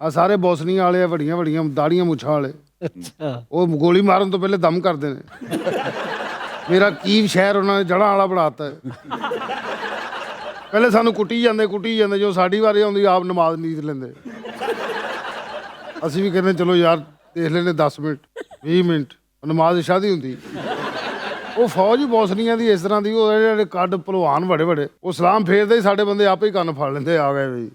ਆ ਸਾਰੇ ਬੋਸਨੀਆ ਵਾਲੇ ਆ, ਵੱਡੀਆਂ ਵੱਡੀਆਂ ਦਾੜੀਆਂ ਮੁੱਛਾਂ ਵਾਲੇ। ਉਹ ਗੋਲੀ ਮਾਰਨ ਤੋਂ ਪਹਿਲੇ ਦਮ ਕਰਦੇ ਨੇ। ਮੇਰਾ ਕੀਵ ਸ਼ਹਿਰ ਉਹਨਾਂ ਨੇ ਜੜ੍ਹਾਂ ਵਾਲਾ ਬਣਾਤਾ ਹੈ। ਪਹਿਲੇ ਸਾਨੂੰ ਕੁੱਟੀ ਜਾਂਦੇ ਜੋ ਸਾਡੀ ਵਾਰੀ ਆਉਂਦੀ ਆਪ ਨਮਾਜ਼ ਨੀਤ ਲੈਂਦੇ। ਅਸੀਂ ਵੀ ਕਹਿੰਦੇ ਚਲੋ ਯਾਰ ਦੇਖ ਲੈਨੇ 10 ਮਿੰਟ 20 ਮਿੰਟ, ਨਮਾਜ਼ ਇਸ਼ਾ ਦੀ ਹੁੰਦੀ। ਉਹ ਫੌਜ ਹੀ ਬੋਸਨੀਆ ਦੀ ਇਸ ਤਰ੍ਹਾਂ ਦੀ, ਉਹ ਜਿਹੜੇ ਕੱਢ ਭਲਵਾਨ ਬੜੇ ਬੜੇ, ਉਹ ਸਲਾਮ ਫੇਰਦੇ ਹੀ ਸਾਡੇ ਬੰਦੇ ਆਪੇ ਹੀ ਕੰਨ ਫੜ ਲੈਂਦੇ, ਆ ਗਏ ਬਈ।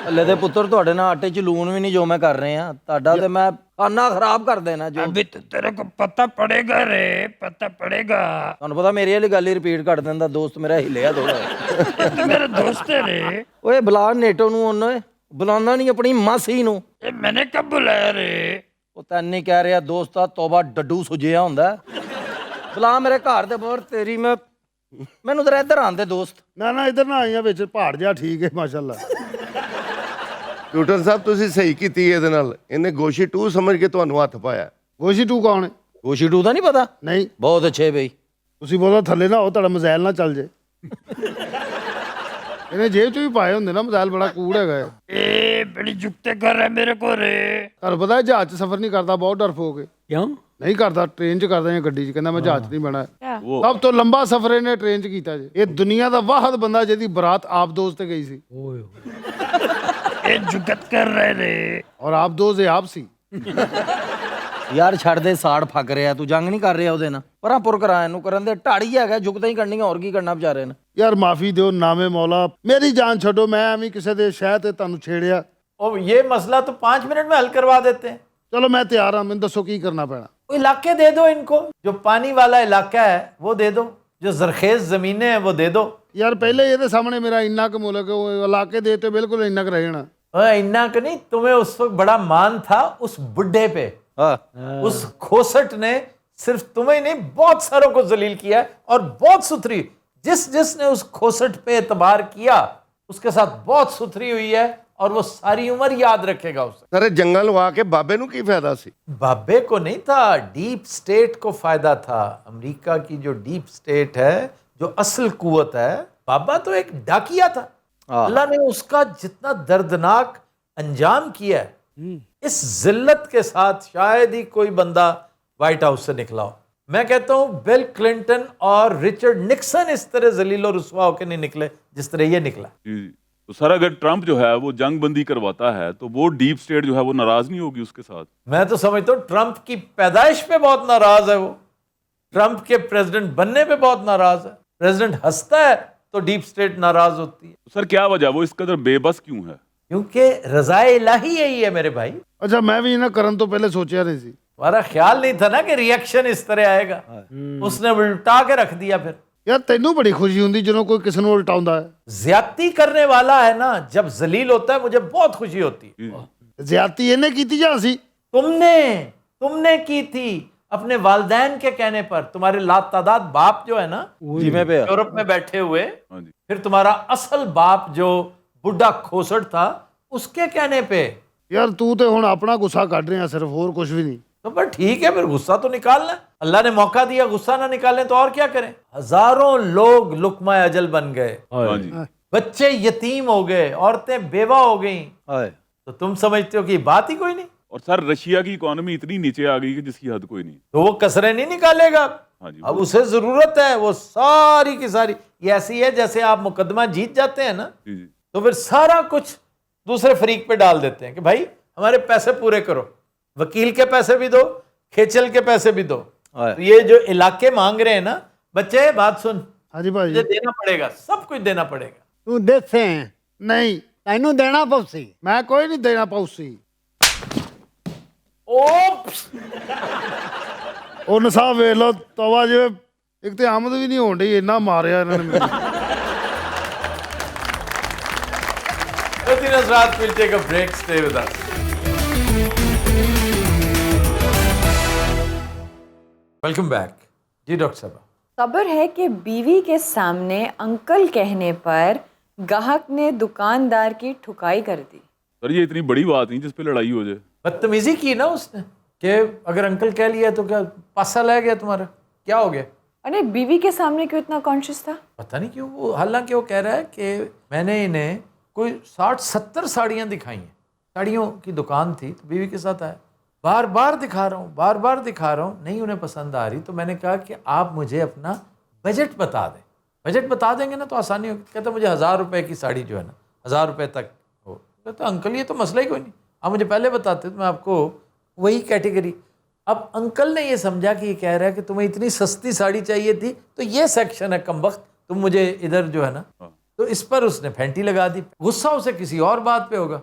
ਹੱਲੇ ਦੇ ਪੁੱਤਰ ਤੁਹਾਡੇ ਨਾਲ ਆਟੇ 'ਚ ਲੂਣ ਵੀ ਨਹੀਂ ਜੋ ਮੈਂ ਕਰ ਰਿਹਾ। ਤੁਹਾਡਾ ਤੇ ਮੈਂ ਖਾਨਾ ਖਰਾਬ ਕਰ ਦੇਣਾ ਜੋ। अभी तो तेरे को पता पड़ेगा रे, पता पड़ेगा। ਤੁਹਾਨੂੰ ਪਤਾ ਮੇਰੀ ਵਾਲੀ ਗੱਲ ਹੀ ਰਿਪੀਟ ਕਰ ਦਿੰਦਾ ਦੋਸਤ ਮੇਰਾ ਹਿੱਲਿਆ ਥੋੜਾ। तू मेरा दोस्त है रे। ਓਏ ਬੁਲਾ ਨੇਟੋ ਨੂੰ, ਉਹਨੇ ਬੁਲਾਉਂਦਾ ਨਹੀਂ ਆਪਣੀ ਮਾਸੀ ਨੂੰ। ये मैंने कब बुलाया रे? ਉਹ ਤੈਨੂੰ ਨਹੀਂ ਕਹਿ ਰਿਹਾ ਦੋਸਤਾ, ਤੋਬਾ ਡੱਡੂ ਸੁਜਿਆ ਹੁੰਦਾ। ਬੁਲਾ ਮੇਰੇ ਘਰ ਦੇ ਬਾਹਰ, ਤੇਰੀ ਮੈਨੂੰ ਜ਼ਰਾ ਇੱਧਰ ਆਂਦੇ ਦੋਸਤ। ਨਾ ਇੱਧਰ ਨਾ ਆਈਆਂ ਵਿੱਚ, ਪਹਾੜ ਜਾ ਠੀਕ ਹੈ ਮਾਸ਼ਾਅੱਲਾ। ਟਿਊਟਰ ਸਾਹਿਬ ਤੁਸੀਂ ਸਹੀ ਕੀਤੀ ਇਹਦੇ ਨਾਲ। ਇਹਨੇ ਗੋਸ਼ੀ 2 ਸਮਝ ਕੇ ਤੁਹਾਨੂੰ ਹੱਥ ਪਾਇਆ। ਗੋਸ਼ੀ 2 ਕੌਣ ਹੈ? ਗੋਸ਼ੀ ਟੂ ਦਾ ਨਹੀਂ ਪਤਾ? ਨਹੀਂ ਬਹੁਤ ਅੱਛੇ ਬਈ। ਤੁਸੀਂ ਬੋਲੋ ਥੱਲੇ ਨਾ ਹੋ, ਤੁਹਾਡਾ ਮਜ਼ਾਇਲ ਨਾ ਚੱਲ ਜੇ। ਇਹਨੇ ਜੇਬ 'ਚ ਵੀ ਪਾਏ ਹੁੰਦੇ ਨਾ ਮਜ਼ਾਇਲ, ਬੜਾ ਕੂੜ ਹੈਗਾ ਇਹ। ए बड़ी जुगते कर रहा है मेरे को रे। ਤੁਹਾਨੂੰ ਪਤਾ ਜਹਾਜ਼ 'ਚ ਸਫ਼ਰ ਨਹੀਂ ਕਰਦਾ, ਬਹੁਤ ਡਰਪੋਕ ਹੈ। क्यों? ਨਹੀਂ ਕਰਦਾ, ਟ੍ਰੇਨ 'ਚ ਕਰਦਾ ਜਾਂ ਗੱਡੀ 'ਚ। ਕਹਿੰਦਾ ਮੈਂ ਜਹਾਜ਼ 'ਚ ਨਹੀਂ ਬਹਿਣਾ। ਸਭ ਤੋਂ ਲੰਬਾ ਸਫ਼ਰ ਇਹਨੇ ਟ੍ਰੇਨ 'ਚ ਕੀਤਾ ਜੀ। ਇਹ ਦੁਨੀਆ ਦਾ ਵਾਹਦ ਬੰਦਾ ਜਿਹਦੀ ਬਰਾਤ ਆਪ ਦੋਸਤ ਤੇ ਗਈ ਸੀ। ये जुगत कर रहे रे। ਔਰ ਆਪ ਦੋਸਤ ਇਹ ਆਪ ਸੀ। ਯਾਰ ਛੱਡ ਦੇ, ਸਾੜ ਫੱਕ ਰਿਹਾ ਤੂੰ, ਜੰਗ ਨਹੀਂ ਕਰ ਰਿਹਾ ਉਹਦੇ ਨਾਲ। ਪਰਾਂ ਪੁਰ ਕਰਾ ਇਹਨੂੰ, ਕਰਨ ਦੇ ਢਾੜੀ ਹੈਗਾ, ਜੁਗਤਾਂ ਹੀ ਕਰਨੀਆਂ, ਹੋਰ ਕੀ ਕਰਨਾ ਵਿਚਾਰੇ ਨੇ। ਯਾਰ ਮਾਫੀ ਦਿਓ, ਨਾਮੇ ਮੌਲਾ ਮੇਰੀ ਜਾਨ ਛੱਡੋ। ਮੈਂ ਐਵੇਂ ਕਿਸੇ ਦੇ ਸ਼ਹਿ ਤੇ ਤੁਹਾਨੂੰ ਛੇੜਿਆ। और ये मसला तो 5 मिनट में हल करवा देते हैं। ਚਲੋ ਮੈਂ ਤਿਆਰ ਹਾਂ, ਮੈਨੂੰ ਦੱਸੋ ਕੀ ਕਰਨਾ ਪੈਣਾ। वो इलाके दे दो इनको, जो पानी वाला इलाका है वो दे दो, जो जरखेज जमीनें हैं वो दे दो। ਯਾਰ ਪਹਿਲੇ ਇਹਦੇ ਸਾਹਮਣੇ ਮੇਰਾ ਇੰਨਾ ਕੁ ਮੁਲਕ, ਉਹ ਇਲਾਕੇ ਦੇ ਤੇ ਬਿਲਕੁਲ ਇੰਨਾ ਕੁ ਰਹਿ ਜਾਣਾ। इन्ना का नहीं, तुम्हें उस वक्त बड़ा मान था उस बुढ़े पे। ਹਾਂ उस खोसट ने सिर्फ तुम्हें नहीं बहुत सारों को जलील किया है, और बहुत सुथरी, जिसने उस खोसट पे एतबार किया उसके साथ बहुत सुथरी हुई है, और वो सारी उम्र याद रखेगा उसे। ਸਰ ਜੰਗਲ ਲਵਾ ਕੇ ਬਾਬੇ ਨੂੰ ਕੀ ਫਾਇਦਾ ਸੀ? बाबे को नहीं था, डीप स्टेट को फायदा था। अमेरिका की जो डीप स्टेट है, जो असल कुवत है, बाबा तो एक डाकिया था। अल्लाह ने उसका जितना दर्दनाक अंजाम किया है, इस जिल्लत के साथ शायद ही कोई बंदा व्हाइट हाउस से निकला हो। मैं कहता हूं बिल क्लिंटन और रिचर्ड निक्सन इस तरह जलील और रुसवा होकर नहीं निकले जिस तरह ये निकला। तो सर अगर ट्रंप जो है वो जंग बंदी करवाता है तो वो डीप स्टेट जो है वो नाराज नहीं होगी उसके साथ? मैं तो समझता हूं ट्रंप की पैदाइश पे बहुत नाराज है वो, ट्रंप के प्रेसिडेंट बनने पे बहुत नाराज है। प्रेसिडेंट हंसता है तो डीप स्टेट नाराज होती है। तो सर क्या वजह, वो इस कदर बेबस क्यों है? क्योंकि रज़ाए इलाही यही है मेरे भाई। ਅੱਛਾ ਮੈਂ ਵੀ ਇਹਨਾਂ ਕਰਨ ਤੋਂ ਪਹਿਲੇ ਸੋਚਿਆ ਨਹੀਂ ਸੀ। हमारा ख्याल नहीं था ना कि रिएक्शन इस तरह आएगा, उसने उल्टा के रख दिया। फिर ਯਾਰ ਤੈਨੂੰ ਬੜੀ ਖੁਸ਼ੀ ਹੁੰਦੀ ਜਦੋਂ ਕੋਈ ਕਿਸੇ ਨੂੰ ਉਲਟਾਉਂਦਾ ਹੈ। ज्यादती करने वाला है ना, जब जलील होता है मुझे बहुत खुशी होती है। ਜ਼ਿਆਦਤੀ ਇਹਨੇ ਕੀਤੀ ਜਾਂ ਅਸੀਂ? तुमने की थी अपने वालदैन के कहने पर। तुम्हारे लातादाद बाप जो है ना, जिम्मे पे यूरोप में बैठे हुए, हाँ जी। फिर तुम्हारा असल बाप जो बुढ़ा खोसड़ था उसके कहने पे। ਯਾਰ ਤੂੰ ਤੇ ਹੁਣ ਆਪਣਾ ਗੁੱਸਾ ਕੱਢ ਰਿਹਾ ਸਿਰਫ, ਹੋਰ ਕੁਝ ਵੀ ਨਹੀਂ। तो पर ठीक है, फिर गुस्सा तो निकालना है। अल्लाह ने मौका दिया, गुस्सा ना निकालें तो और क्या करें। हजारों लोग लुकमा अजल बन गए, हाँ जी। बच्चे यतीम हो गए, औरतें बेवा हो गई, हाय तो तुम समझते हो कि बात ही कोई नहीं। और सर रशिया की इकोनॉमी इतनी नीचे आ गई कि जिसकी हद कोई नहीं। तो वो कसरें नहीं निकालेगा। हाँ जी। अब उसे जरूरत है, वो सारी की सारी ये ऐसी है जैसे आप मुकदमा जीत जाते हैं ना, जी जी। तो फिर सारा कुछ दूसरे फरीक पे डाल देते हैं कि भाई हमारे पैसे पूरे करो, वकील के पैसे भी दो, खेचल के पैसे भी दो। तो ये जो इलाके मांग रहे हैं ना, बच्चे बात सुन, ਹਾਂਜੀ ਭਾਜੀ मुझे देना पड़ेगा, सब कुछ देना पड़ेगा। ਤੂੰ ਦੇਸੇ ਨਹੀਂ, ਤੈਨੂੰ ਦੇਣਾ ਪਊਸੀ। ਮੈਂ ਕੋਈ ਨਹੀਂ ਦੇਣਾ ਪਊਸੀ। ओप्स, ਉਹ ਨਸਾਬ ਵੇਖ ਲਓ ਤਵਾ ਜਿਵੇਂ, ਇੱਕ ਤੇ ਆਮਦ ਵੀ ਨਹੀਂ ਹੋਣ ਡਈ, ਇੰਨਾ ਮਾਰਿਆ ਇਹਨਾਂ ਨੇ ਮੈਨੂੰ। we'll take a break, stay with us. Welcome back जी डॉक्टर साहब। खबर है कि बीवी के सामने अंकल कहने पर ग्राहक ने दुकानदार की ठुकाई कर दी। सर ये इतनी बड़ी बात नहीं जिस पे लड़ाई हो जाए। बदतमीजी की ना उसने कि अगर अंकल कह लिया तो क्या पासा लग गया तुम्हारा, क्या हो गया? अरे बीवी के सामने क्यों इतना कॉन्शियस था? पता नहीं क्यों वो, हालांकि वो कह रहा है कि मैंने इन्हें कोई 60-70 साड़ियाँ दिखाई हैं, साड़ियों की दुकान थी, तो बीवी के साथ आया, बार बार दिखा रहा हूँ, बार बार दिखा रहा हूँ, नहीं उन्हें पसंद आ रही। तो मैंने कहा कि आप मुझे अपना बजट बता दें, बजट बता देंगे ना तो आसानी होगी। कहता मुझे 1000 रुपये की साड़ी जो है ना 1000 रुपये तक हो। कहता अंकल ये तो मसला ही कोई नहीं, आप मुझे पहले बताते तो मैं आपको वही कैटेगरी। अब अंकल ने ये समझा कि ये कह रहा है कि तुम्हें इतनी सस्ती साड़ी चाहिए थी तो ये सेक्शन है कमबख्त, तुम मुझे इधर जो है ना, तो इस पर उसने फेंटी लगा दी। गुस्सा उसे किसी और बात पे होगा,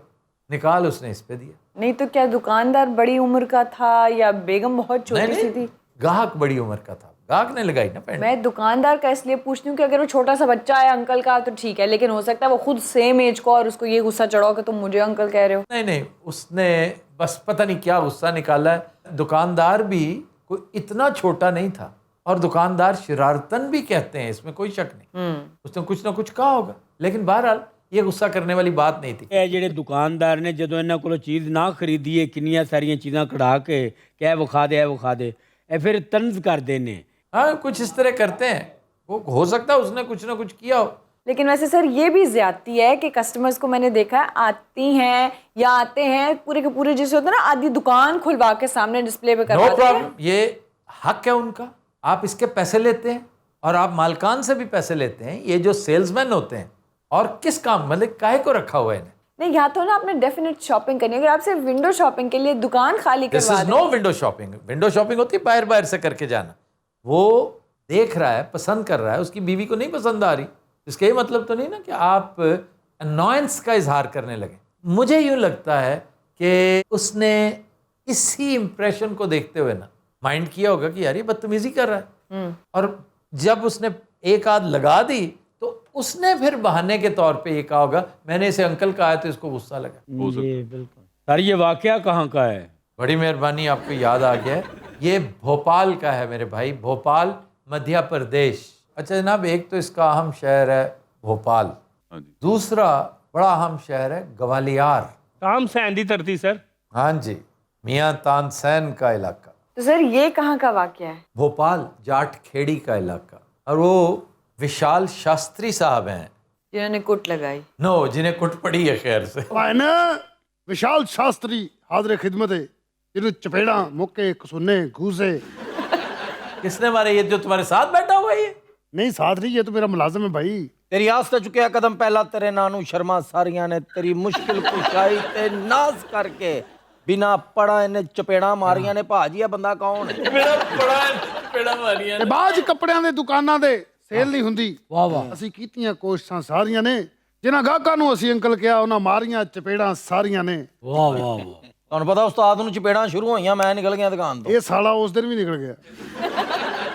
निकाल उसने इस पे दिया। नहीं तो क्या दुकानदार बड़ी उम्र का था या बेगम बहुत छोटी सी थी? ग्राहक बड़ी उम्र का था, ग्राहक ने लगाई ना पेंट। मैं दुकानदार का इसलिए पूछती हूँ कि अगर वो छोटा सा बच्चा है अंकल का तो ठीक है, लेकिन हो सकता है वो खुद सेम एज को और उसको ये गुस्सा चढ़ाओ कि तुम मुझे अंकल कह रहे हो। नहीं नहीं, उसने बस पता नहीं क्या गुस्सा निकाला है। दुकानदार भी कोई इतना छोटा नहीं था, और दुकानदार शरारतन भी कहते हैं, इसमें कोई शक नहीं। उसने कुछ ना कुछ कहा होगा, लेकिन बहरहाल ये गुस्सा करने वाली बात नहीं थी। ਇਹ ਜਿਹੜੇ ਦੁਕਾਨਦਾਰ ਨੇ ਜਦੋਂ ਇਹਨਾਂ ਕੋਲੋਂ ਚੀਜ਼ ਨਾ ਖਰੀਦੀਏ ਕਿੰਨੀਆਂ ਸਾਰੀਆਂ ਚੀਜ਼ਾਂ ਕਢਾ ਕੇ ਕਹਿ ਵਿਖਾ ਦੇ, ਇਹ ਵਿਖਾ ਦੇ, ਇਹ ਫਿਰ ਤੰਜ਼ ਕਰਦੇ ਨੇ। हाँ कुछ इस तरह करते हैं, वो हो सकता है उसने कुछ ना कुछ किया हो। लेकिन वैसे सर ये भी ज्यादती है कि कस्टमर्स को मैंने देखा है आती हैं या आते हैं पूरे के पूरे जैसे होता है ना, आधी दुकान खुलवा के सामने डिस्प्ले पे नो करवाते हैं। प्रॉब्लम, ये हक है उनका, आप इसके पैसे लेते हैं और आप मालकान से भी पैसे लेते हैं। ये जो सेल्समैन होते हैं, और किस काम मतलब काहे को रखा हुआ है इन्हें? नहीं, यहाँ तो ना आपने डेफिनेट शॉपिंग करनी है। अगर आप सिर्फ विंडो शॉपिंग के लिए दुकान खाली दिस करवा इज दें, no window shopping. Window shopping होती है बाहर बाहर से करके जाना। वो देख रहा है, पसंद कर रहा है, उसकी बीवी को नहीं पसंद आ रही, इसका ये मतलब तो नहीं ना कि आप अनॉयंस का इजहार करने लगे। मुझे यूँ लगता है कि उसने इसी इंप्रेशन को देखते हुए ना माइंड किया होगा कि यार ये बदतमीजी कर रहा है, और जब उसने एक आध लगा दी तो उसने फिर बहाने के तौर पे ये कहा होगा मैंने इसे अंकल कहा है तो इसको गुस्सा लगा। जी बिल्कुल सर। ये वाकया कहाँ का है? बड़ी मेहरबानी, आपको याद आ गया है, ये भोपाल का है मेरे भाई, भोपाल मध्य प्रदेश। अच्छा जनाब, एक तो इसका अहम शहर है भोपाल, हाँ जी। दूसरा बड़ा अहम शहर है ग्वालियर। तानसेन दी धरती सर। हाँ जी, मियाँ तानसेन का इलाका। तो सर ये कहाँ का वाकया है? भोपाल जाट खेड़ी का इलाका, और वो विशाल शास्त्री साहब हैं। जिन्होंने कुट लगाई? नो, जिन्हें कुट पड़ी है खैर से। ना विशाल शास्त्री हाजरे खिदमत है, जिन्हें चपेड़ा मुक्के कसूने घूसे। किसने मारे? ये जो तुम्हारे साथ बैठा हुआ है ये? नहीं साथ नहीं, ये तो मेरा मुलाजिम है भाई। तेरी आस्था चुकिया कदम पहला तेरे नानू शर्मा सारियां ने तेरी मुश्किल कुशाई ते नाज करके बिना पड़ा इन्हें चपेड़ा मारियां ने। भाजी ये बंदा कौन है? मेरा बड़ा चपेड़ा मारिया ਤੇ ਬਾਅਦ 'ਚ ਕੱਪੜਿਆਂ ਦੇ ਦੁਕਾਨਾਂ ਦੇ ਸੇਲ ਨਹੀਂ ਹੁੰਦੀ। ਵਾਹ ਵਾਹ। ਅਸੀਂ ਕੀਤੀਆਂ ਕੋਸ਼ਿਸ਼ਾਂ ਸਾਰੀਆਂ ਨੇ, ਜਿਨ੍ਹਾਂ ਗਾਹਕਾਂ ਨੂੰ ਅਸੀਂ ਅੰਕਲ ਕਿਹਾ ਉਹਨਾਂ ਮਾਰੀਆਂ ਚਪੇੜਾਂ ਸਾਰੀਆਂ ਨੇ। ਵਾਹ ਵਾਹ ਵਾਹ। ਤੁਹਾਨੂੰ ਪਤਾ ਉਸਤਾਦ ਨੂੰ ਚਪੇੜਾਂ ਸ਼ੁਰੂ ਹੋਈਆਂ, ਮੈਂ ਨਿਕਲ ਗਿਆ ਦੁਕਾਨ ਤੋਂ। ਇਹ ਸਾਲਾ ਉਸ ਦਿਨ ਵੀ ਨਿਕਲ ਗਿਆ,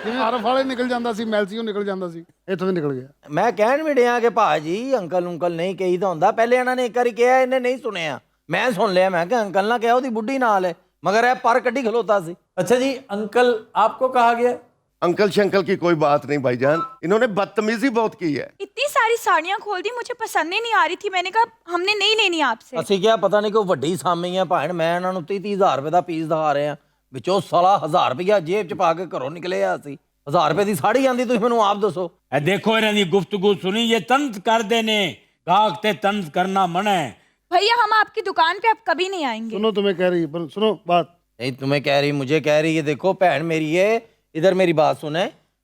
ਜਿਵੇਂ ਆਰਫ ਵਾਲੇ ਨਿਕਲ ਜਾਂਦਾ ਸੀ, ਮੈਲਸੀਓ ਨਿਕਲ ਜਾਂਦਾ ਸੀ, ਇੱਥੋਂ ਵੀ ਨਿਕਲ ਗਿਆ। ਮੈਂ ਕਹਿਣ ਵੀ ਡਿਆ ਕਿ ਭਾਜੀ ਅੰਕਲ ਉਂਕਲ ਨਹੀਂ ਕਹੀਦਾ ਹੁੰਦਾ। ਪਹਿਲੇ ਇਹਨਾਂ ਨੇ ਇੱਕ ਵਾਰੀ ਕਿਹਾ, ਇਹਨੇ ਨਹੀਂ ਸੁਣਿਆ, ਮੈਂ ਸੁਣ ਲਿਆ। ਮੈਂ ਕਿਹਾ ਅੰਕਲ ਨਾ ਕਿਹਾ, ਉਹਦੀ ਬੁੱਢੀ ਨਾਲ ਹੈ, ਮਗਰ ਇਹ ਪਰ ਕੱਢੀ ਖਲੋਤਾ ਸੀ। अच्छा जी, अंकल आपको कहा गया? अंकल शंकल की कोई बात नहीं भाईजान, इन्होंने बदतमीजी बहुत की है। इतनी सारी साड़ियां खोल दी, मुझे पसंद ही नहीं आ रही थी, मैंने कहा हमने नहीं लेनी आपसे। ਅਸੀਂ ਕਿਹਾ ਪਤਾ ਨਹੀਂ ਕੋਈ ਵੱਡੀ ਸਾਮੀ ਆ ਭੈਣ, ਮੈਂ ਇਹਨਾਂ ਨੂੰ 30-30 ਰੁਪਏ ਦਾ ਪੀਸ ਦਿਖਾ ਰਹੇ ਆ, ਵਿੱਚੋਂ ਸਾਲਾ 1000 ਰੁਪਇਆ ਜੇਬ ਚ ਪਾ ਕੇ ਘਰੋਂ ਨਿਕਲੇ ਆ ਅਸੀਂ। 1000 ਰੁਪਏ ਦੀ ਸਾੜੀ ਆਂਦੀ, ਤੁਸੀਂ ਮੈਨੂੰ ਆਪ ਦੱਸੋ। ਇਹ ਦੇਖੋ ਇਹਨਾਂ ਦੀ ਗੁਫ਼ਤਗੂ ਸੁਣੀ, ਇਹ ਤੰਜ਼ ਕਰਦੇ ਨੇ, ਗਾਹਕ ਤੇ ਤੰਜ਼ ਕਰਨਾ ਮਨਾ ਹੈ। भैया हम आपकी दुकान पे अब कभी नहीं आएंगे। सुनो तुम्हें कह रही है, पर सुनो बात। नहीं तुम्हें कह रही, मुझे कह रही है। देखो भैन मेरी है, इधर मेरी बात सुने।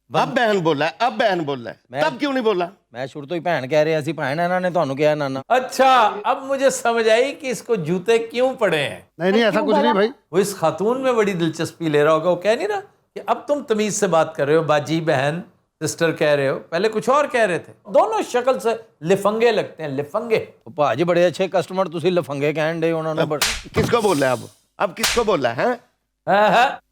अब बहन बोला है, अब बहन बोला है, तब क्यों नहीं बोला? मैं शुरू तो ही भैन कह रहा सी, भैन ਇਹਨਾਂ ने ਤੁਹਾਨੂੰ ਕਿਹਾ ਨਾਨਾ। अच्छा, अब मुझे समझ आई कि इसको जूते क्यों पड़े हैं। नहीं नहीं ऐसा कुछ नहीं भाई। वो इस खातून में बड़ी दिलचस्पी ले रहा होगा, वो कह नहीं रहा कि अब तुम तमीज से बात कर रहे हो, बाजी बहन सिस्टर कह रहे हो, पहले कुछ और कह रहे थे। दोनों शक्ल से लिफंगे लगते हैं, लिफंगे। ਭਾਜੀ ਬੜੇ ਅੱਛੇ ਕਸਟਮਰ, ਤੁਸੀਂ ਲਫੰਗੇ ਕਹਿਣ ਦੇ ਉਹਨਾਂ ਨੂੰ। किसको बोला है अब किसको बोला है?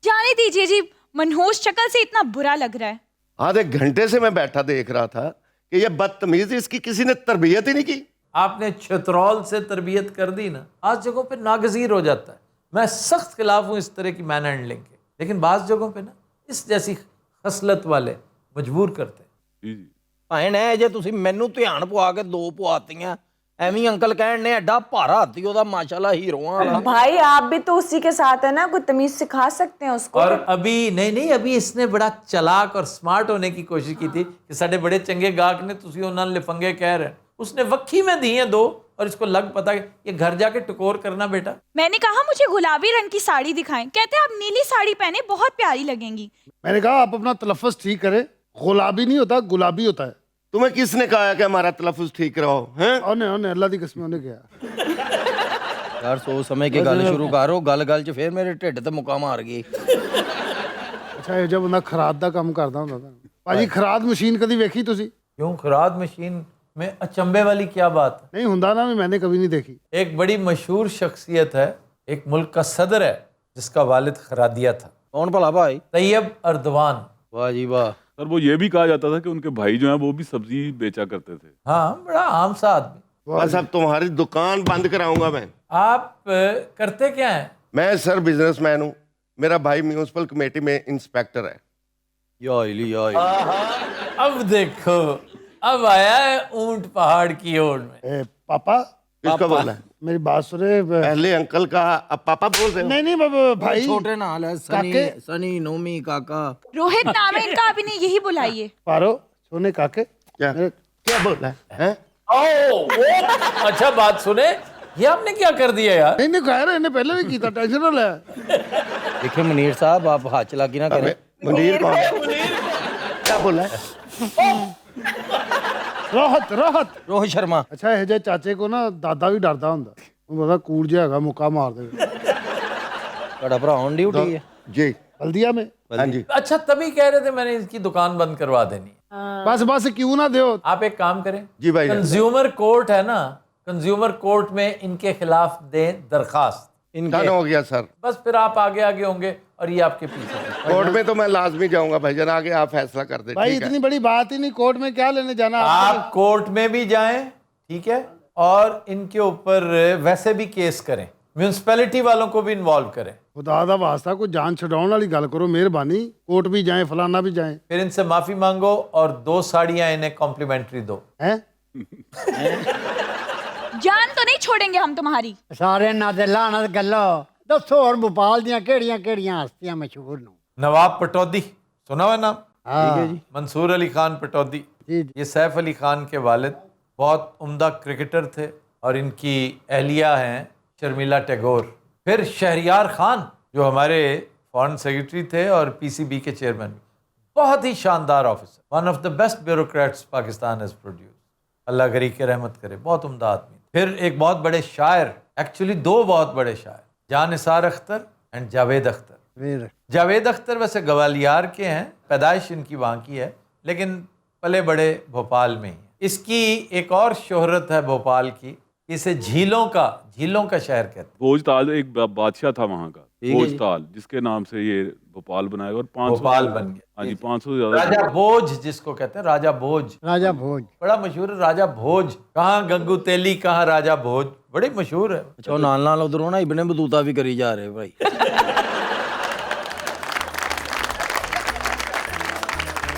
जाने दीजिए जी, मनहूस शक्ल से इतना बुरा लग रहा है। आधे घंटे से मैं बैठा देख रहा था कि ये बदतमीजी, इसकी किसी ने तरबियत ही नहीं की। आपने छतरौल से तरबियत कर दी ना, आज जगहों पे नागजीर हो जाता है। मैं सख्त खिलाफ हूँ इस तरह की मैन हैंडलिंग के, लेकिन बाज़ जगहों पे ना इस जैसी खसलत वाले मजबूर करते हैं। जी जी। ਭੈਣ ਐ ਜੇ ਤੁਸੀਂ ਮੈਨੂੰ ਧਿਆਨ ਪਵਾ ਕੇ ਦੋ ਪਵਾਤੀਆਂ, ਐਵੇਂ ਅੰਕਲ ਕਹਿਣ ਨੇ ਐਡਾ ਭਾਰਾ ਹਾਥੀ ਉਹਦਾ ਮਾਸ਼ਾਅੱਲਾ ਹੀਰੋਆਂ ਵਾਲਾ। भाई आप भी तो उसी के साथ है ना, कोई तमीज सिखा सकते हैं उसको। और अभी नहीं, अभी इसने बड़ा चलाक और स्मार्ट होने की कोशिश की थी कि साढ़े बड़े चंगे गाहक ने तुसी उन्होंने लिफंगे कह रहे हैं, उसने वक्खी में दी हैं दो, और इसको लग पता कि ये घर जाके टकोर करना बेटा। मैंने कहा मुझे गुलाबी रंग की साड़ी दिखाएं, कहते आप नीली साड़ी पहने बहुत प्यारी लगेंगी। मैंने कहा आप अपना तलफ़्फ़ुज़ ठीक करें, गुलाबी नहीं होता गुलाबी होता है। तुम्हें किसने कहा है कि हमारा तलफ़्फ़ुज़ ठीक रहो हैं? ਉਹਨੇ ਅੱਲਾ ਦੀ ਕਸਮ ਉਹਨੇ ਕਿਹਾ। ਯਾਰ ਸੋਚ ਸਮਝ ਕੇ ਗੱਲ ਸ਼ੁਰੂ ਕਰੋ, ਗੱਲ ਚ ਫੇਰ ਮੇਰੇ ਢਿੱਡ ਤੇ ਮੁੱਕਾ ਮਾਰ ਗਈ। ਅੱਛਾ ਇਹ ਜਦ ਬੰਦਾ ਖਰਾਦ ਦਾ ਕੰਮ ਕਰਦਾ ਹੁੰਦਾ ਤਾਂ ਭਾਜੀ ਖਰਾਦ ਮਸ਼ੀਨ ਕਦੀ ਵੇਖੀ ਤੁਸੀਂ? क्यों खराद मशीन में अचंभे वाली क्या बात है? नहीं ਹੁੰਦਾ ना, मैंने कभी नहीं देखी। एक बड़ी मशहूर शख्सियत है, एक मुल्क का सदर है जिसका वालिद खरादिया था, ਕੌਣ ਭਲਾ ਭਾਈ? तैयब अर्दवान। ਵਾਹ ਜੀ ਵਾਹ। सर वो ये भी कहा जाता था कि उनके भाई जो हैं वो भी सब्जी बेचा करते थे। हाँ, बड़ा आम सा आदमी। बस अब तुम्हारी दुकान बंद कराऊंगा मैं। आप करते क्या हैं? मैं सर बिजनेसमैन हूँ, मेरा भाई म्यूनसिपल कमेटी में इंस्पेक्टर है। ਯਾ ਇਲੀ ਯਾ ਇਲੀ। अब देखो, अब आया है ऊंट पहाड़ की ओर में। ए, पापा किसको बोला है? मेरी बात सुने। पहले अंकल का, अब पापा बोल रहे हो। नहीं नहीं भाई ਛੋਟੇ ਨਾਲ ਹੈ ਸਨੀ, ਸਨੀ ਨੋਮੀ ਕਾਕਾ। रोहित नाम है इनका, अभी नहीं यही बुलाइए। पारो सोने काके क्या बोला है? ओ, अच्छा बात सुने, ये आपने क्या कर दिया यार? नहीं नहीं कह रहे इन्हें पहले भी की था, टेंशन ना ले। देखिए मुनीर साहब आप हाथ चलाकी ना करें। मुनीर कौन है? क्या बोला है? रोहत रोहित शर्मा। अच्छा ਇਹ ਜੇ ਚਾਚੇ ਕੋ ਨਾ ਦਾਦਾ ਵੀ ਡਰਦਾ ਹੁੰਦਾ, ਉਹਨੂੰ ਪਤਾ ਕੂੜ ਜਿਹਾ ਹੈਗਾ, ਮੁੱਕਾ ਮਾਰ ਦੇਗਾ। ਤੁਹਾਡਾ ਭਰਾ ਔਨ ਡਿਊਟੀ ਹੈ जी ਹਲਦੀਆ में। हाँ जी। अच्छा, तभी कह रहे थे मैंने इसकी दुकान बंद करवा देनी है। बस क्यों ना दो। आप एक काम करें, जी भाई। कंज्यूमर कोर्ट है ना, कंज्यूमर कोर्ट में इनके खिलाफ दें दरखास्त। डन हो गया सर। बस फिर आप आगे आगे होंगे और ये आपके पीछे। कोर्ट में तो मैं लाजमी जाऊंगा भाईजान, आगे आप फैसला कर दे। भाई ठीक है? इतनी बड़ी बात ही नहीं, कोर्ट में क्या लेने जाना। आप कोर्ट में भी जाएं, ठीक है, और इनके ऊपर वैसे भी केस करें, म्यूनसिपैलिटी वालों को भी इन्वॉल्व करें। खुदा दा वास्ता कोई जान छुड़ाने वाली गल करो, मेहरबानी। कोर्ट भी जाएं, फलाना भी जाएं। फिर इनसे माफी मांगो और 2 साड़ियां इन्हें कॉम्प्लीमेंट्री दो। हैं? जान तो नहीं छोड़ेंगे हम तुम्हारी। सारे नाते लानत गल्लो दसो, और भोपाल दियां केड़ियां हस्तियां मशहूर नो? नवाब पटौदी सुना हुआ नाम? ठीक है जी। मंसूर अली खान पटौदी, ये सैफ अली खान के वालिद बहुत उम्दा क्रिकेटर थे, और इनकी अहलिया हैं शर्मिला टैगोर। फिर शहरियार खान जो हमारे फॉरेन सेक्रेटरी थे और पीसीबी के चेयरमैन, बहुत ही शानदार officer, one of the best bureaucrats Pakistan has produce. Allah गरी के रहमत करे, बहुत उम्दा आदमी। फिर एक बहुत बड़े शायर, एक्चुअली 2 बहुत बड़े शायर, जान निसार अख्तर एंड जावेद अख्तर। जावेद अख्तर वैसे ग्वालियर के हैं, पैदाइश इनकी वहाँ की है, लेकिन पले बड़े भोपाल में ही। इसकी एक और शोहरत है भोपाल की, इसे झीलों का शहर कहते हैं। भोजताल एक बादशाह था वहाँ का, भोजताल, जिसके नाम से ये भोपाल बनाया और 500 भोपाल बन गया। हाँ जी, 500 से ज्यादा। राजा भोज जिसको कहते हैं, राजा भोज बड़ा मशहूर है। राजा भोज, कहाँ गंगू तेली, कहाँ राजा भोज, बड़ी मशहूर है। अच्छा नाल उधरों ना इब्ने बतूता भी करी जा रहे भाई।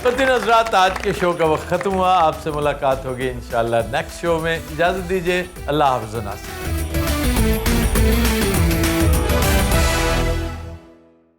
خواتین حضرات آج کے شو کا وقت ختم ہوا. آپ سے ملاقات ہوگی انشاءاللہ نیکسٹ شو میں. اجازت دیجیے. اللہ حافظ و ناصر.